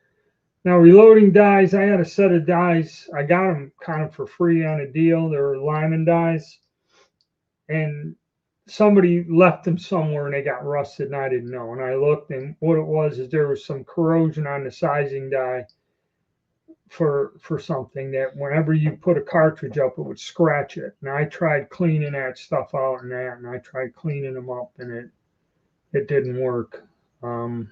Now reloading dies, I had a set of dies. I got them kind of for free on a deal. They were Lyman dies, and somebody left them somewhere and they got rusted, and I didn't know. And I looked, and what it was is there was some corrosion on the sizing die for something that whenever you put a cartridge up, it would scratch it. And I tried cleaning that stuff out and I tried cleaning them up, and it didn't work. What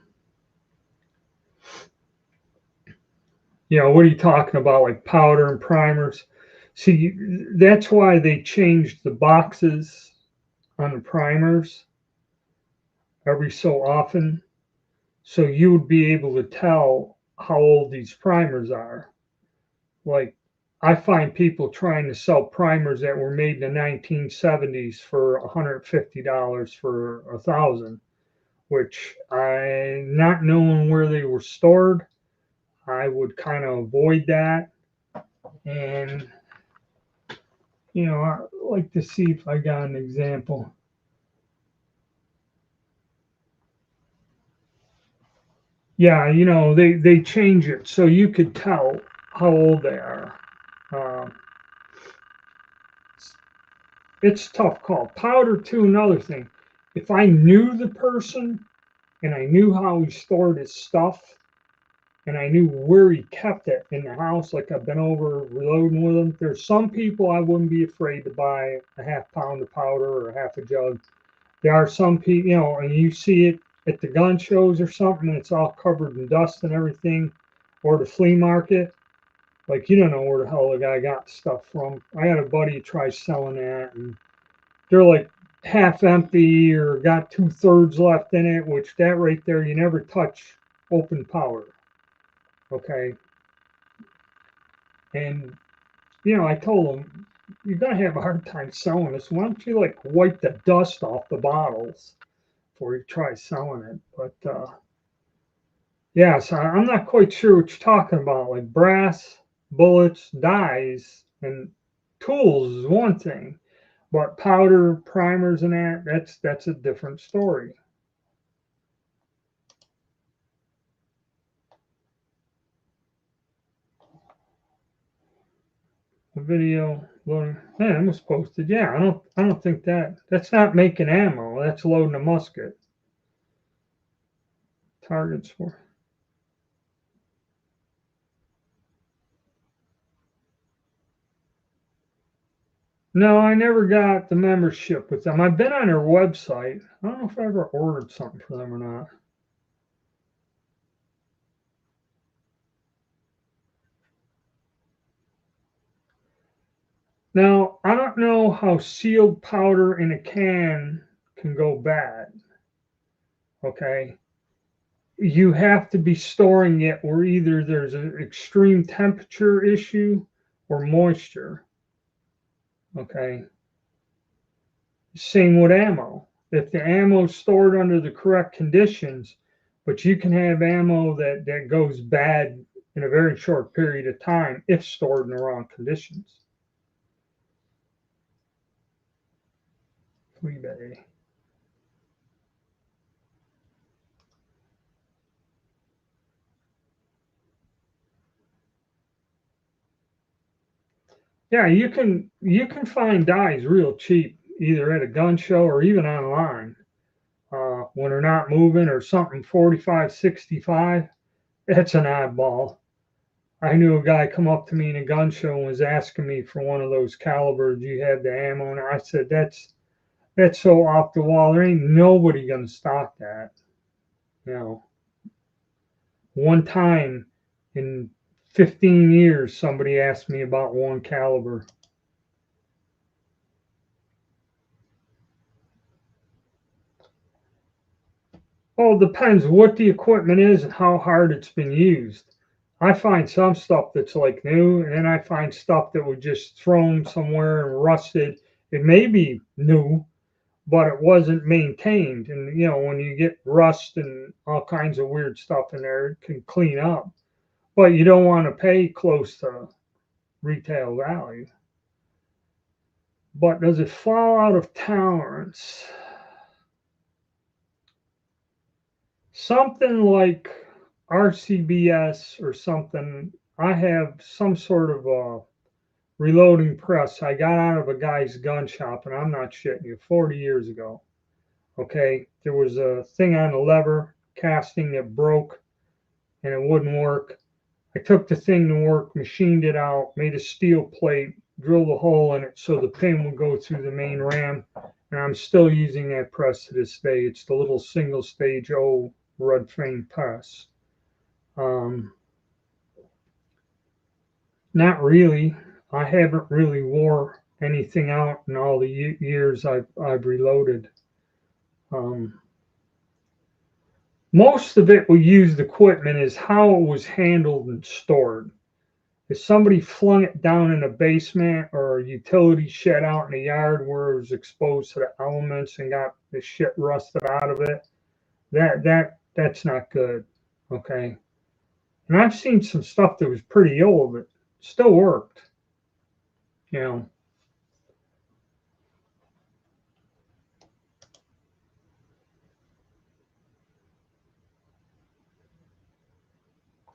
are you talking about, like powder and primers? See, that's why they changed the boxes on the primers every so often, so you would be able to tell how old these primers are. Like, I find people trying to sell primers that were made in the 1970s for $150 for 1,000, which I, not knowing where they were stored, I would kind of avoid that. And I like to see if I got an example. Yeah, they change it so you could tell how old they are. Um, it's a tough call. Powder too, another thing. If I knew the person and I knew how he stored his stuff, and I knew where he kept it in the house. Like I've been over reloading with him. There's some people I wouldn't be afraid to buy a half pound of powder or half a jug. There are some people, and you see it at the gun shows or something, and it's all covered in dust and everything, or the flea market. Like you don't know where the hell the guy got the stuff from. I had a buddy who tried selling that, and they're like half empty or got 2/3 left in it, which that right there, you never touch open powder. Okay. And, I told him, you're going to have a hard time selling this. Why don't you like wipe the dust off the bottles before you try selling it? But, yeah, so I'm not quite sure what you're talking about. Like brass, bullets, dyes, and tools is one thing, but powder, primers, and that's a different story. The video loading. Man, it was posted. Yeah, I don't think that's not making ammo. That's loading a musket. Targets for. No, I never got the membership with them. I've been on their website. I don't know if I ever ordered something for them or not. Now, I don't know how sealed powder in a can can go bad. Okay. You have to be storing it where either there's an extreme temperature issue or moisture. Okay. Same with ammo. If the ammo is stored under the correct conditions, but you can have ammo that goes bad in a very short period of time if stored in the wrong conditions. eBay. Yeah, you can find dies real cheap either at a gun show or even online when they're not moving or something 45, 65. It's an oddball. I knew a guy come up to me in a gun show and was asking me for one of those calibers. Do you have the ammo? And I said, that's so off the wall. There ain't nobody gonna stock that. You know, one time in 15 years, somebody asked me about one caliber. Well, it depends what the equipment is and how hard it's been used. I find some stuff that's like new, and then I find stuff that was just thrown somewhere and rusted. It may be new, but it wasn't maintained. And when you get rust and all kinds of weird stuff in there, it can clean up. But you don't want to pay close to retail value. But does it fall out of tolerance? Something like RCBS or something. I have some sort of a reloading press. I got out of a guy's gun shop, and I'm not shitting you, 40 years ago. Okay, there was a thing on the lever casting that broke and it wouldn't work. I took the thing to work, machined it out, made a steel plate, drilled a hole in it so the pin would go through the main ram, and I'm still using that press to this day. It's the little single stage old red frame press. Not really. I haven't really wore anything out in all the years I've reloaded. Um, Most of it we used equipment is how it was handled and stored. If somebody flung it down in a basement or a utility shed out in the yard where it was exposed to the elements and got the shit rusted out of it, that's not good. Okay. And I've seen some stuff that was pretty old that still worked. You know.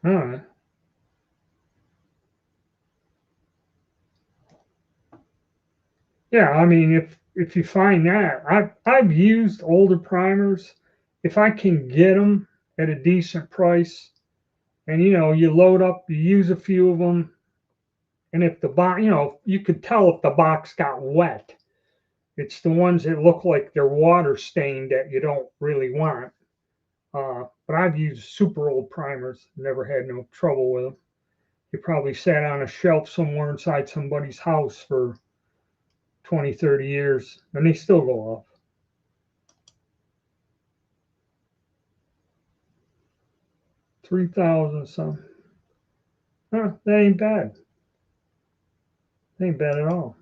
All right. Yeah, I mean, if you find that, I've used older primers. If I can get them at a decent price, And you load up, you use a few of them, and if the box, you could tell if the box got wet. It's the ones that look like they're water stained that you don't really want. But I've used super old primers, never had no trouble with them. They probably sat on a shelf somewhere inside somebody's house for 20, 30 years, and they still go off. $3,000 some. Huh, that ain't bad. That ain't bad at all.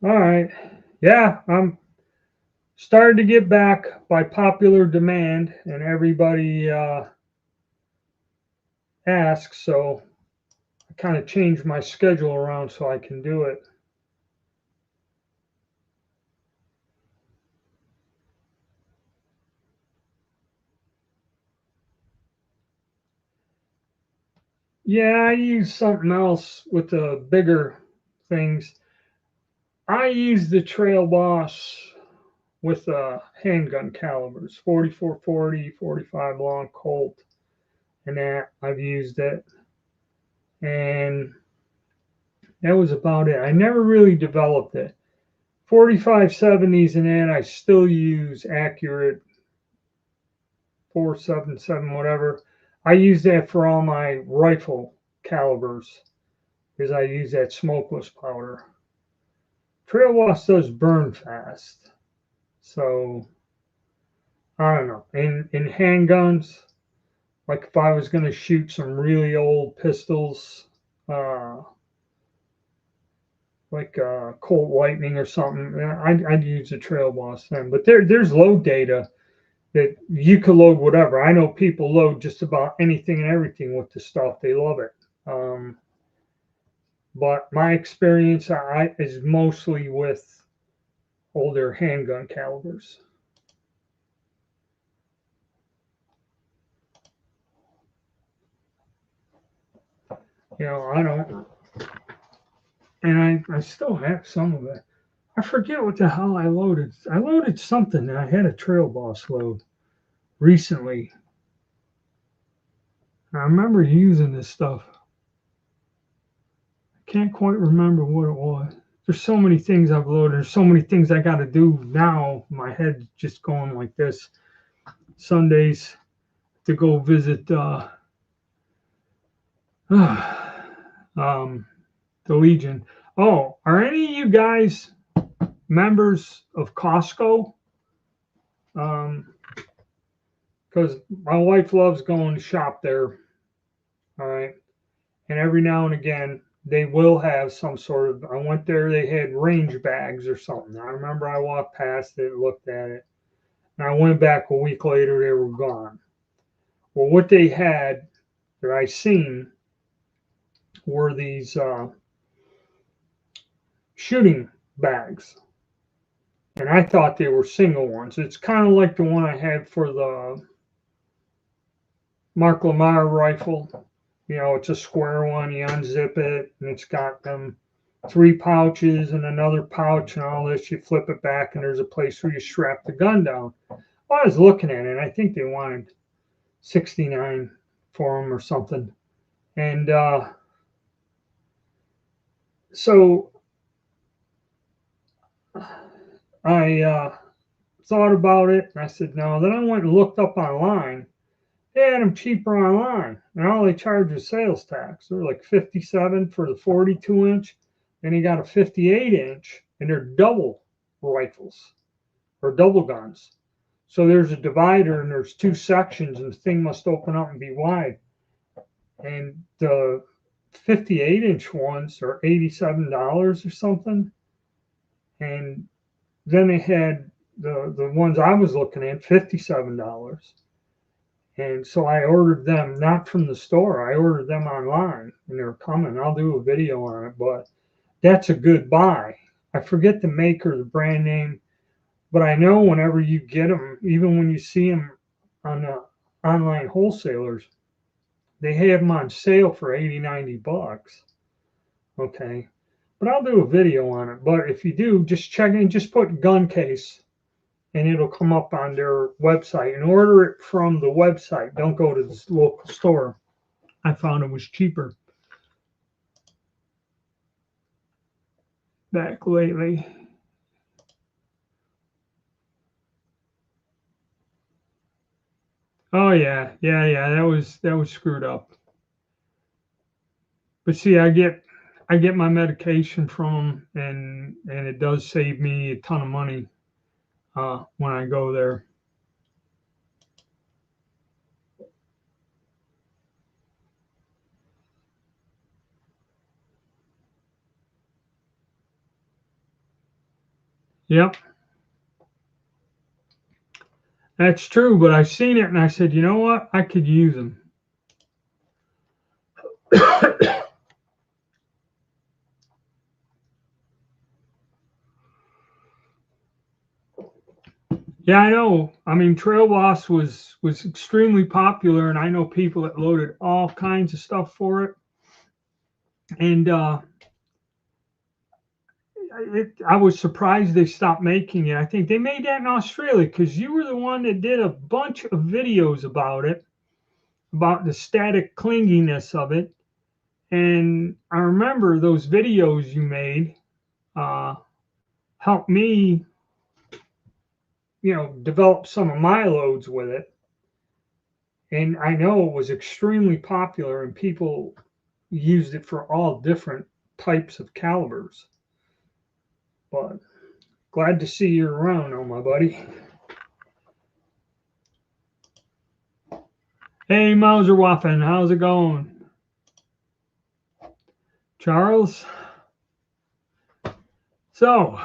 All right. Yeah, I'm starting to get back by popular demand, and everybody asks, so I kind of changed my schedule around so I can do it. Yeah, I use something else with the bigger things. I use the Trail Boss with handgun calibers, 4440, 45 long Colt, and that I've used it, and that was about it. I never really developed it. 4570s and that I still use accurate 477 whatever. I use that for all my rifle calibers because I use that smokeless powder. Trail Boss does burn fast, so I don't know. In handguns, like if I was going to shoot some really old pistols, like Colt Lightning or something, I'd use a Trail Boss then. But there's load data that you could load whatever. I know people load just about anything and everything with the stuff. They love it. But my experience is mostly with older handgun calibers. I don't, and I still have some of it. I forget what the hell I loaded. I loaded something, and I had a Trail Boss load recently. I remember using this stuff. I can't quite remember what it was. There's so many things I've loaded. There's so many things I got to do now. My head's just going like this. Sundays to go visit the Legion. Oh, are any of you guys members of Costco? Because my wife loves going to shop there. All right. And every now and again, they will have some sort of. I went there, they had range bags or something. I remember I walked past it, looked at it, and I went back a week later, they were gone. Well, what they had that I seen were these shooting bags. And I thought they were single ones. It's kind of like the one I had for the Mark Lamar rifle. It's a square one. You unzip it, and it's got them 3 pouches and another pouch and all this. You flip it back, and there's a place where you strap the gun down. Well, I was looking at it, and I think they wanted $69 for them or something. And so I thought about it, and I said no. Then I went and looked up online. They had them cheaper online, and all they charge is sales tax. They're like $57 for the 42-inch. Then you got a 58-inch, and they're double rifles or double guns. So there's a divider, and there's 2 sections, and the thing must open up and be wide. And the 58-inch ones are $87 or something. And then they had the ones I was looking at, $57. And so I ordered them not from the store. I ordered them online, and they're coming. I'll do a video on it, but that's a good buy. I forget the maker, the brand name, but I know whenever you get them, even when you see them on the online wholesalers, they have them on sale for 80, 90 bucks. Okay. But I'll do a video on it. But if you do, just check in, just put gun case and it'll come up on their website, and order it from the website. Don't go to the local store. I found it was cheaper back lately. Oh yeah, yeah. That was screwed up. But see, I get my medication from them, and it does save me a ton of money when I go there. Yep, that's true. But I seen it, and I said, you know what? I could use them. Yeah, I know. I mean, Trail Boss was extremely popular, and I know people that loaded all kinds of stuff for it. And I was surprised they stopped making it. I think they made that in Australia because you were the one that did a bunch of videos about it, about the static clinginess of it. And I remember those videos you made uh, helped me, develop some of my loads with it. And I know it was extremely popular, and people used it for all different types of calibers. But glad to see you around, oh my buddy. Hey, Mauserwaffen, how's it going? Charles? So,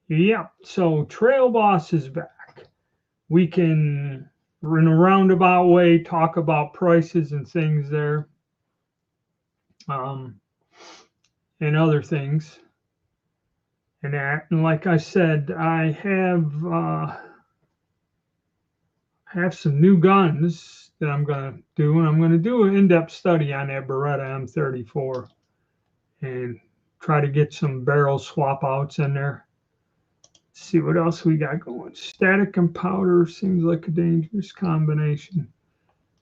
yeah, so Trail Boss is back. We can, in a roundabout way, talk about prices and things there, um, and other things. And that, and like I said, I have some new guns that I'm going to do, and I'm going to do an in-depth study on that Beretta M34 and try to get some barrel swap outs in there. Let's see what else we got going. Static and powder seems like a dangerous combination.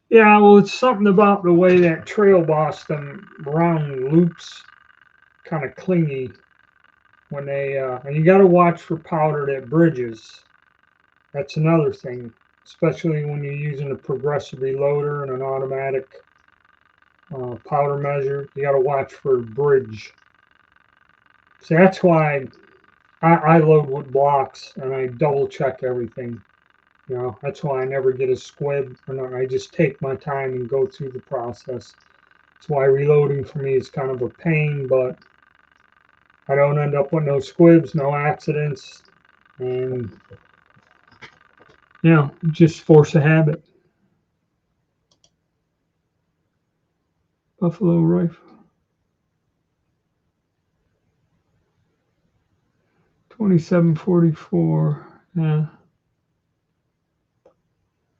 Yeah, well, it's something about the way that Trail Boss, them round loops, kind of clingy when they, and you got to watch for powder that bridges. That's another thing, especially when you're using a progressive reloader and an automatic powder measure. You got to watch for bridge. So that's why I load with blocks and I double check everything. That's why I never get a squib. I just take my time and go through the process. That's why reloading for me is kind of a pain, but I don't end up with no squibs, no accidents, and just force a habit. Buffalo rifle. 2744. Yeah.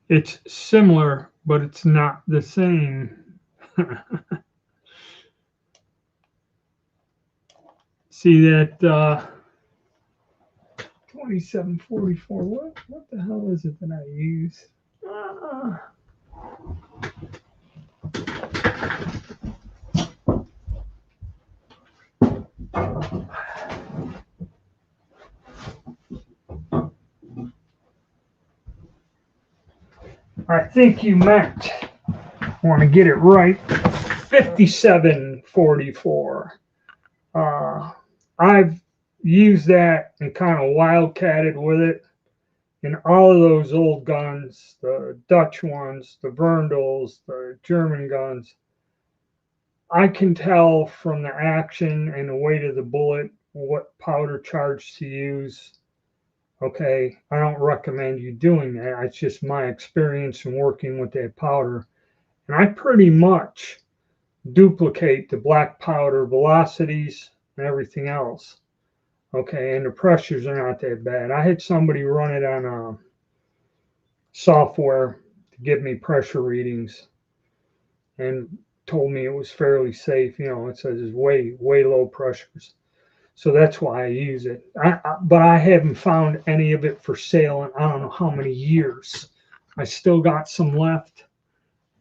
It's similar, but it's not the same. See that 2744. What the hell is it that I use? I think you meant, I want to get it right, 5744. I've used that and kind of wildcatted with it in all of those old guns, the Dutch ones, the Verndels, the German guns. I can tell from the action and the weight of the bullet what powder charge to use. Okay, I don't recommend you doing that. It's just my experience in working with that powder. And I pretty much duplicate the black powder velocities and everything else. Okay, and the pressures are not that bad. I had somebody run it on software to give me pressure readings and told me it was fairly safe. It says it's way low pressures. So that's why I use it. But I haven't found any of it for sale in I don't know how many years. I still got some left.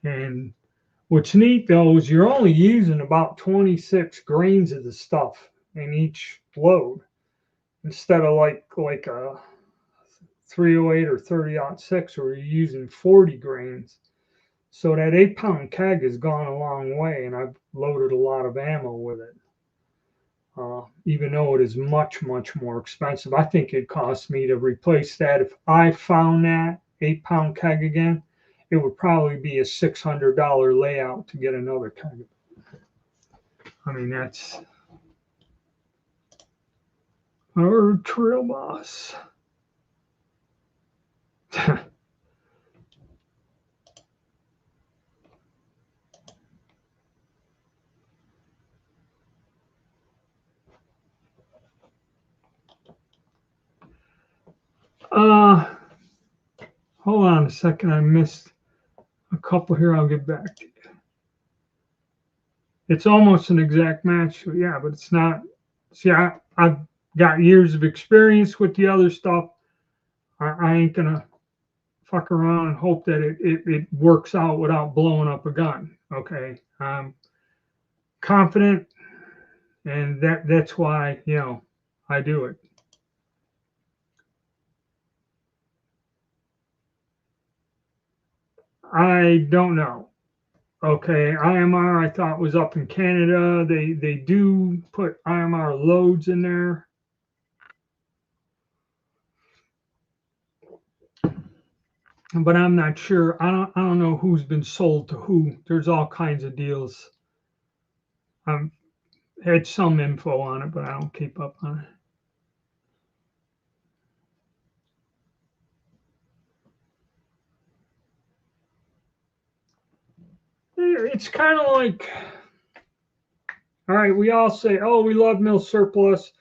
And what's neat though is you're only using about 26 grains of the stuff in each load instead of like a 308 or 30-06 where you're using 40 grains. So that 8-pound keg has gone a long way, and I've loaded a lot of ammo with it. Even though it is much, much more expensive. I think it cost me to replace that. If I found that 8-pound keg again, it would probably be a $600 layout to get another keg. I mean, that's our trail boss. Hold on a second. I missed a couple here. I'll get back to you. It's almost an exact match. Yeah, but it's not. See, I've got years of experience with the other stuff. I ain't going to fuck around and hope that it works out without blowing up a gun. Okay. I'm confident, and that's why, I do it. I don't know. Okay, IMR I thought was up in Canada. They do put IMR loads in there. But I'm not sure. I don't know who's been sold to who. There's all kinds of deals. I've had some info on it, but I don't keep up on it. It's kind of like, all right, we all say, oh, we love mill surplus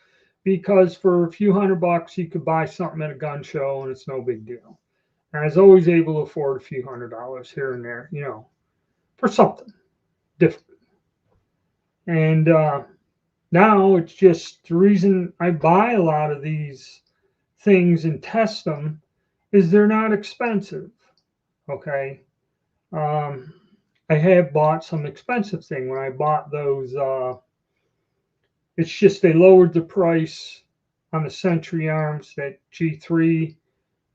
because for a few $100 you could buy something at a gun show and it's no big deal. And I was always able to afford a few $100 here and there, for something different. And now it's just the reason I buy a lot of these things and test them is they're not expensive. Okay. I have bought some expensive thing when I bought those. It's just they lowered the price on the Century Arms, that G3,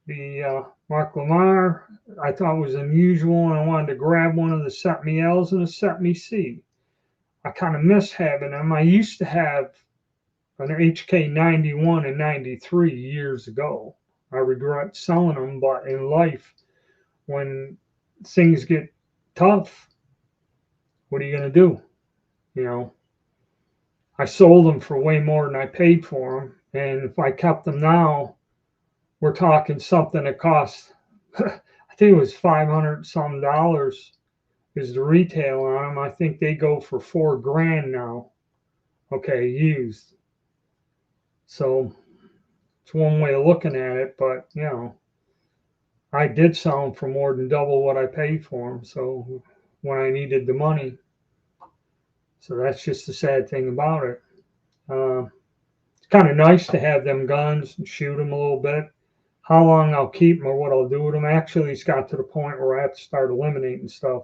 the Mark Lamar. I thought it was unusual, and I wanted to grab one of the Set Me L's and a Set Me C. I kind of miss having them. I used to have an HK 91 and 93 years ago. I regret selling them, but in life, when things get tough, what are you going to do? I sold them for way more than I paid for them. And if I kept them now, we're talking something that costs, I think it was $500 some is the retail on them. I think they go for $4,000 now. Okay, used. So it's one way of looking at it, but I did sell them for more than double what I paid for them. So when I needed the money, so that's just the sad thing about it. It's kind of nice to have them guns and shoot them a little bit. How long I'll keep them or what I'll do with them. Actually, it's got to the point where I have to start eliminating stuff.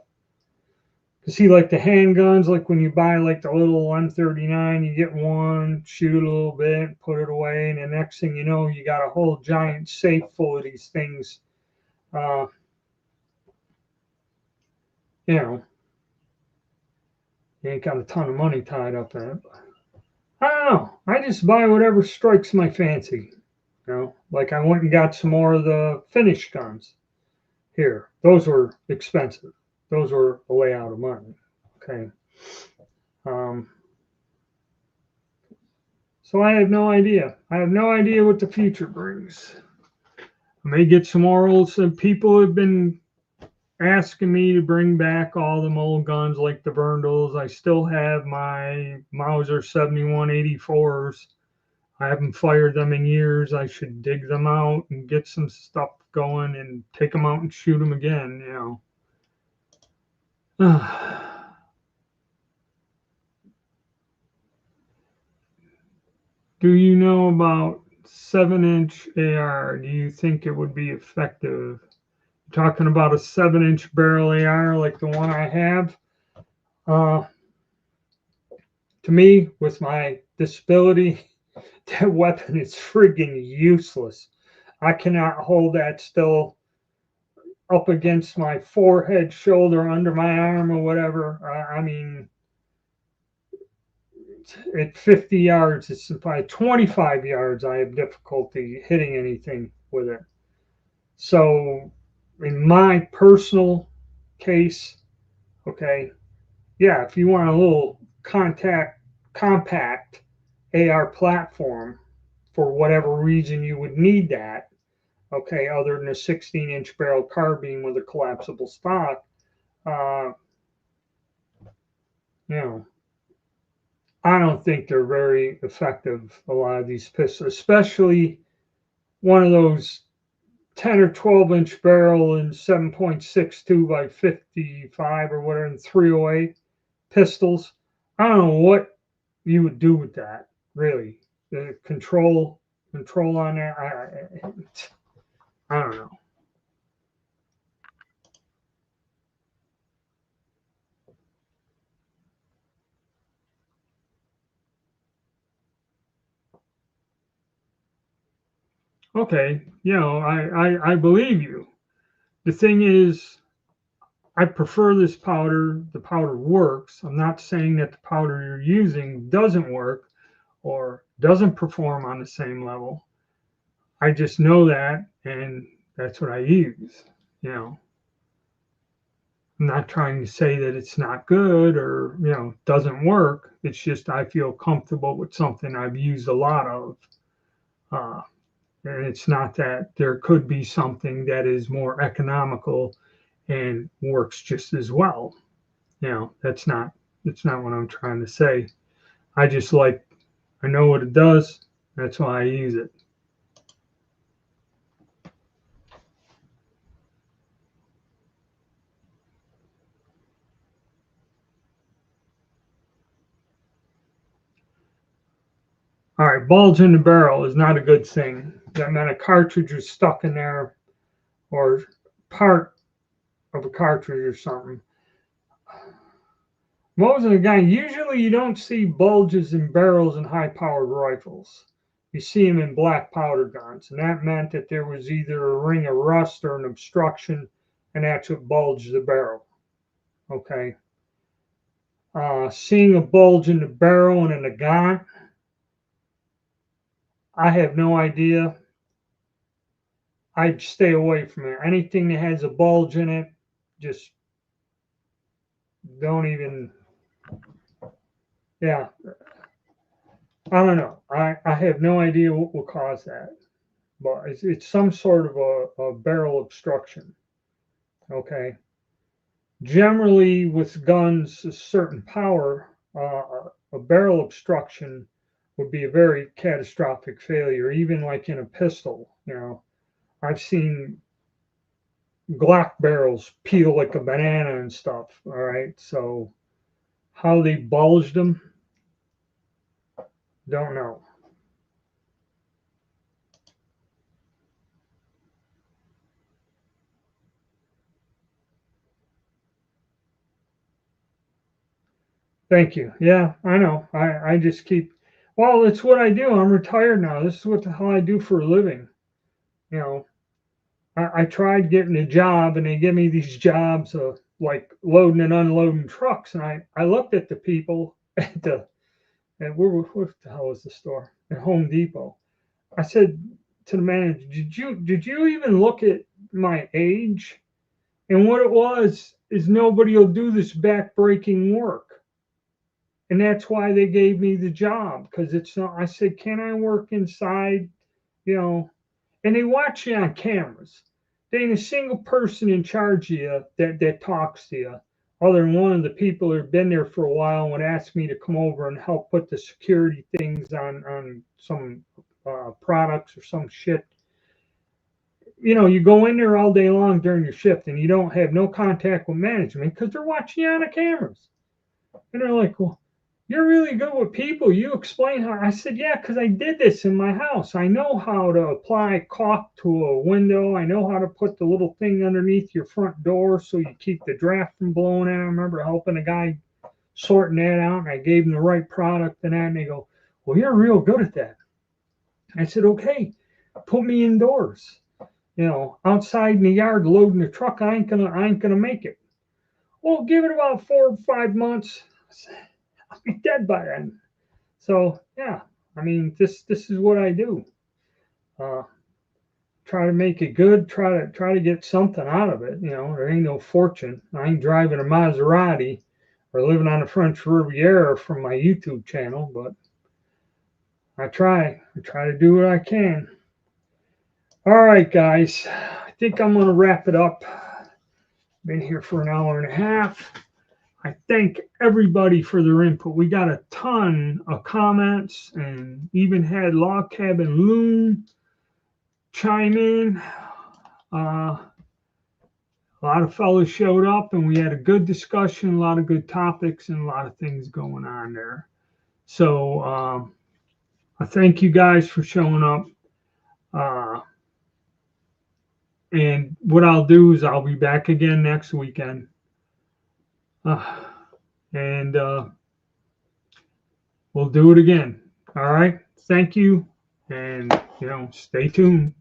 Because see, like the handguns, like when you buy like the little M39, you get one, shoot it a little bit, put it away, and the next thing you know, you got a whole giant safe full of these things. You ain't got a ton of money tied up in it. I don't know. I just buy whatever strikes my fancy. Like I went and got some more of the finished guns here. Those were expensive. Those were a way out of money. Okay. So I have no idea. I have no idea what the future brings. I may get some more old. Some people have been asking me to bring back all them old guns like the Verndals. I still have my Mauser 7184s. I haven't fired them in years. I should dig them out and get some stuff going and take them out and shoot them again, Do you know about 7-inch AR? Do you think it would be effective? Talking about a 7-inch barrel AR like the one I have. Uh, to me, with my disability, that weapon is friggin' useless. I cannot hold that still up against my forehead, shoulder, under my arm, or whatever. I mean, at 50 yards, it's probably 25 yards, I have difficulty hitting anything with it. So, in my personal case, okay, yeah, if you want a little compact AR platform for whatever reason you would need that, okay, other than a 16-inch barrel carbine with a collapsible stock, uh, you know, I don't think they're very effective, a lot of these pistols, especially one of those 10 or 12-inch barrel and 7.62 by 55 or whatever, and 308 pistols. I don't know what you would do with that, really. The control on that, I don't know. Okay, I believe you. The thing is, I prefer this powder. The powder works. I'm not saying that the powder you're using doesn't work or doesn't perform on the same level. I just know that, and that's what I use. You know, I'm not trying to say that it's not good or, doesn't work. It's just I feel comfortable with something I've used a lot of. Uh, and it's not that there could be something that is more economical and works just as well. That's not what I'm trying to say. I just I know what it does. That's why I use it. All right, bulge in the barrel is not a good thing. That meant a cartridge is stuck in there or part of a cartridge or something. Most of the guys, usually you don't see bulges in barrels in high powered rifles. You see them in black powder guns, and that meant that there was either a ring of rust or an obstruction, and that's what bulged the barrel. Okay. Seeing a bulge in the barrel and in the gun, I have no idea. I'd stay away from it. Anything that has a bulge in it, just don't even. Yeah, I don't know. I have no idea what will cause that, but it's some sort of a barrel obstruction. Okay. Generally, with guns, a certain power, a barrel obstruction would be a very catastrophic failure, even like in a pistol. I've seen Glock barrels peel like a banana and stuff. All right. So how they bulged them, don't know. Thank you. Yeah, I know. I just keep, well, it's what I do. I'm retired now. This is what the hell I do for a living. You know, I tried getting a job and they give me these jobs of like loading and unloading trucks. And I looked at the people at what the hell was the store? At Home Depot. I said to the manager, did you even look at my age? And what it was is nobody will do this back-breaking work. And that's why they gave me the job, because it's not. I said, can I work inside? You know, and they watch you on cameras. There ain't a single person in charge of you that talks to you, other than one of the people who've been there for a while and would ask me to come over and help put the security things on some products or some shit. You go in there all day long during your shift and you don't have no contact with management because they're watching you on the cameras. And they're like, well, you're really good with people. You explain how. I said, yeah, because I did this in my house. I know how to apply caulk to a window. I know how to put the little thing underneath your front door so you keep the draft from blowing out. I remember helping a guy sorting that out, and I gave him the right product and that, and they go, well, you're real good at that. I said, okay, put me indoors. Outside in the yard loading the truck, I ain't gonna make it. Well, give it about 4 or 5 months. I'll be dead by then. So yeah, I mean, this is what I do. Uh, Try to make it good. Try to get something out of it. There ain't no fortune. I ain't driving a Maserati or living on the French Riviera from my YouTube channel, but I try. I try to do what I can. All right, guys. I think I'm gonna wrap it up. Been here for an hour and a half. I thank everybody for their input. We got a ton of comments and even had Log Cabin Loon chime in. A lot of fellas showed up and we had a good discussion, a lot of good topics, and a lot of things going on there. So I thank you guys for showing up. And what I'll do is I'll be back again next weekend. And we'll do it again. All right. Thank you. And, stay tuned.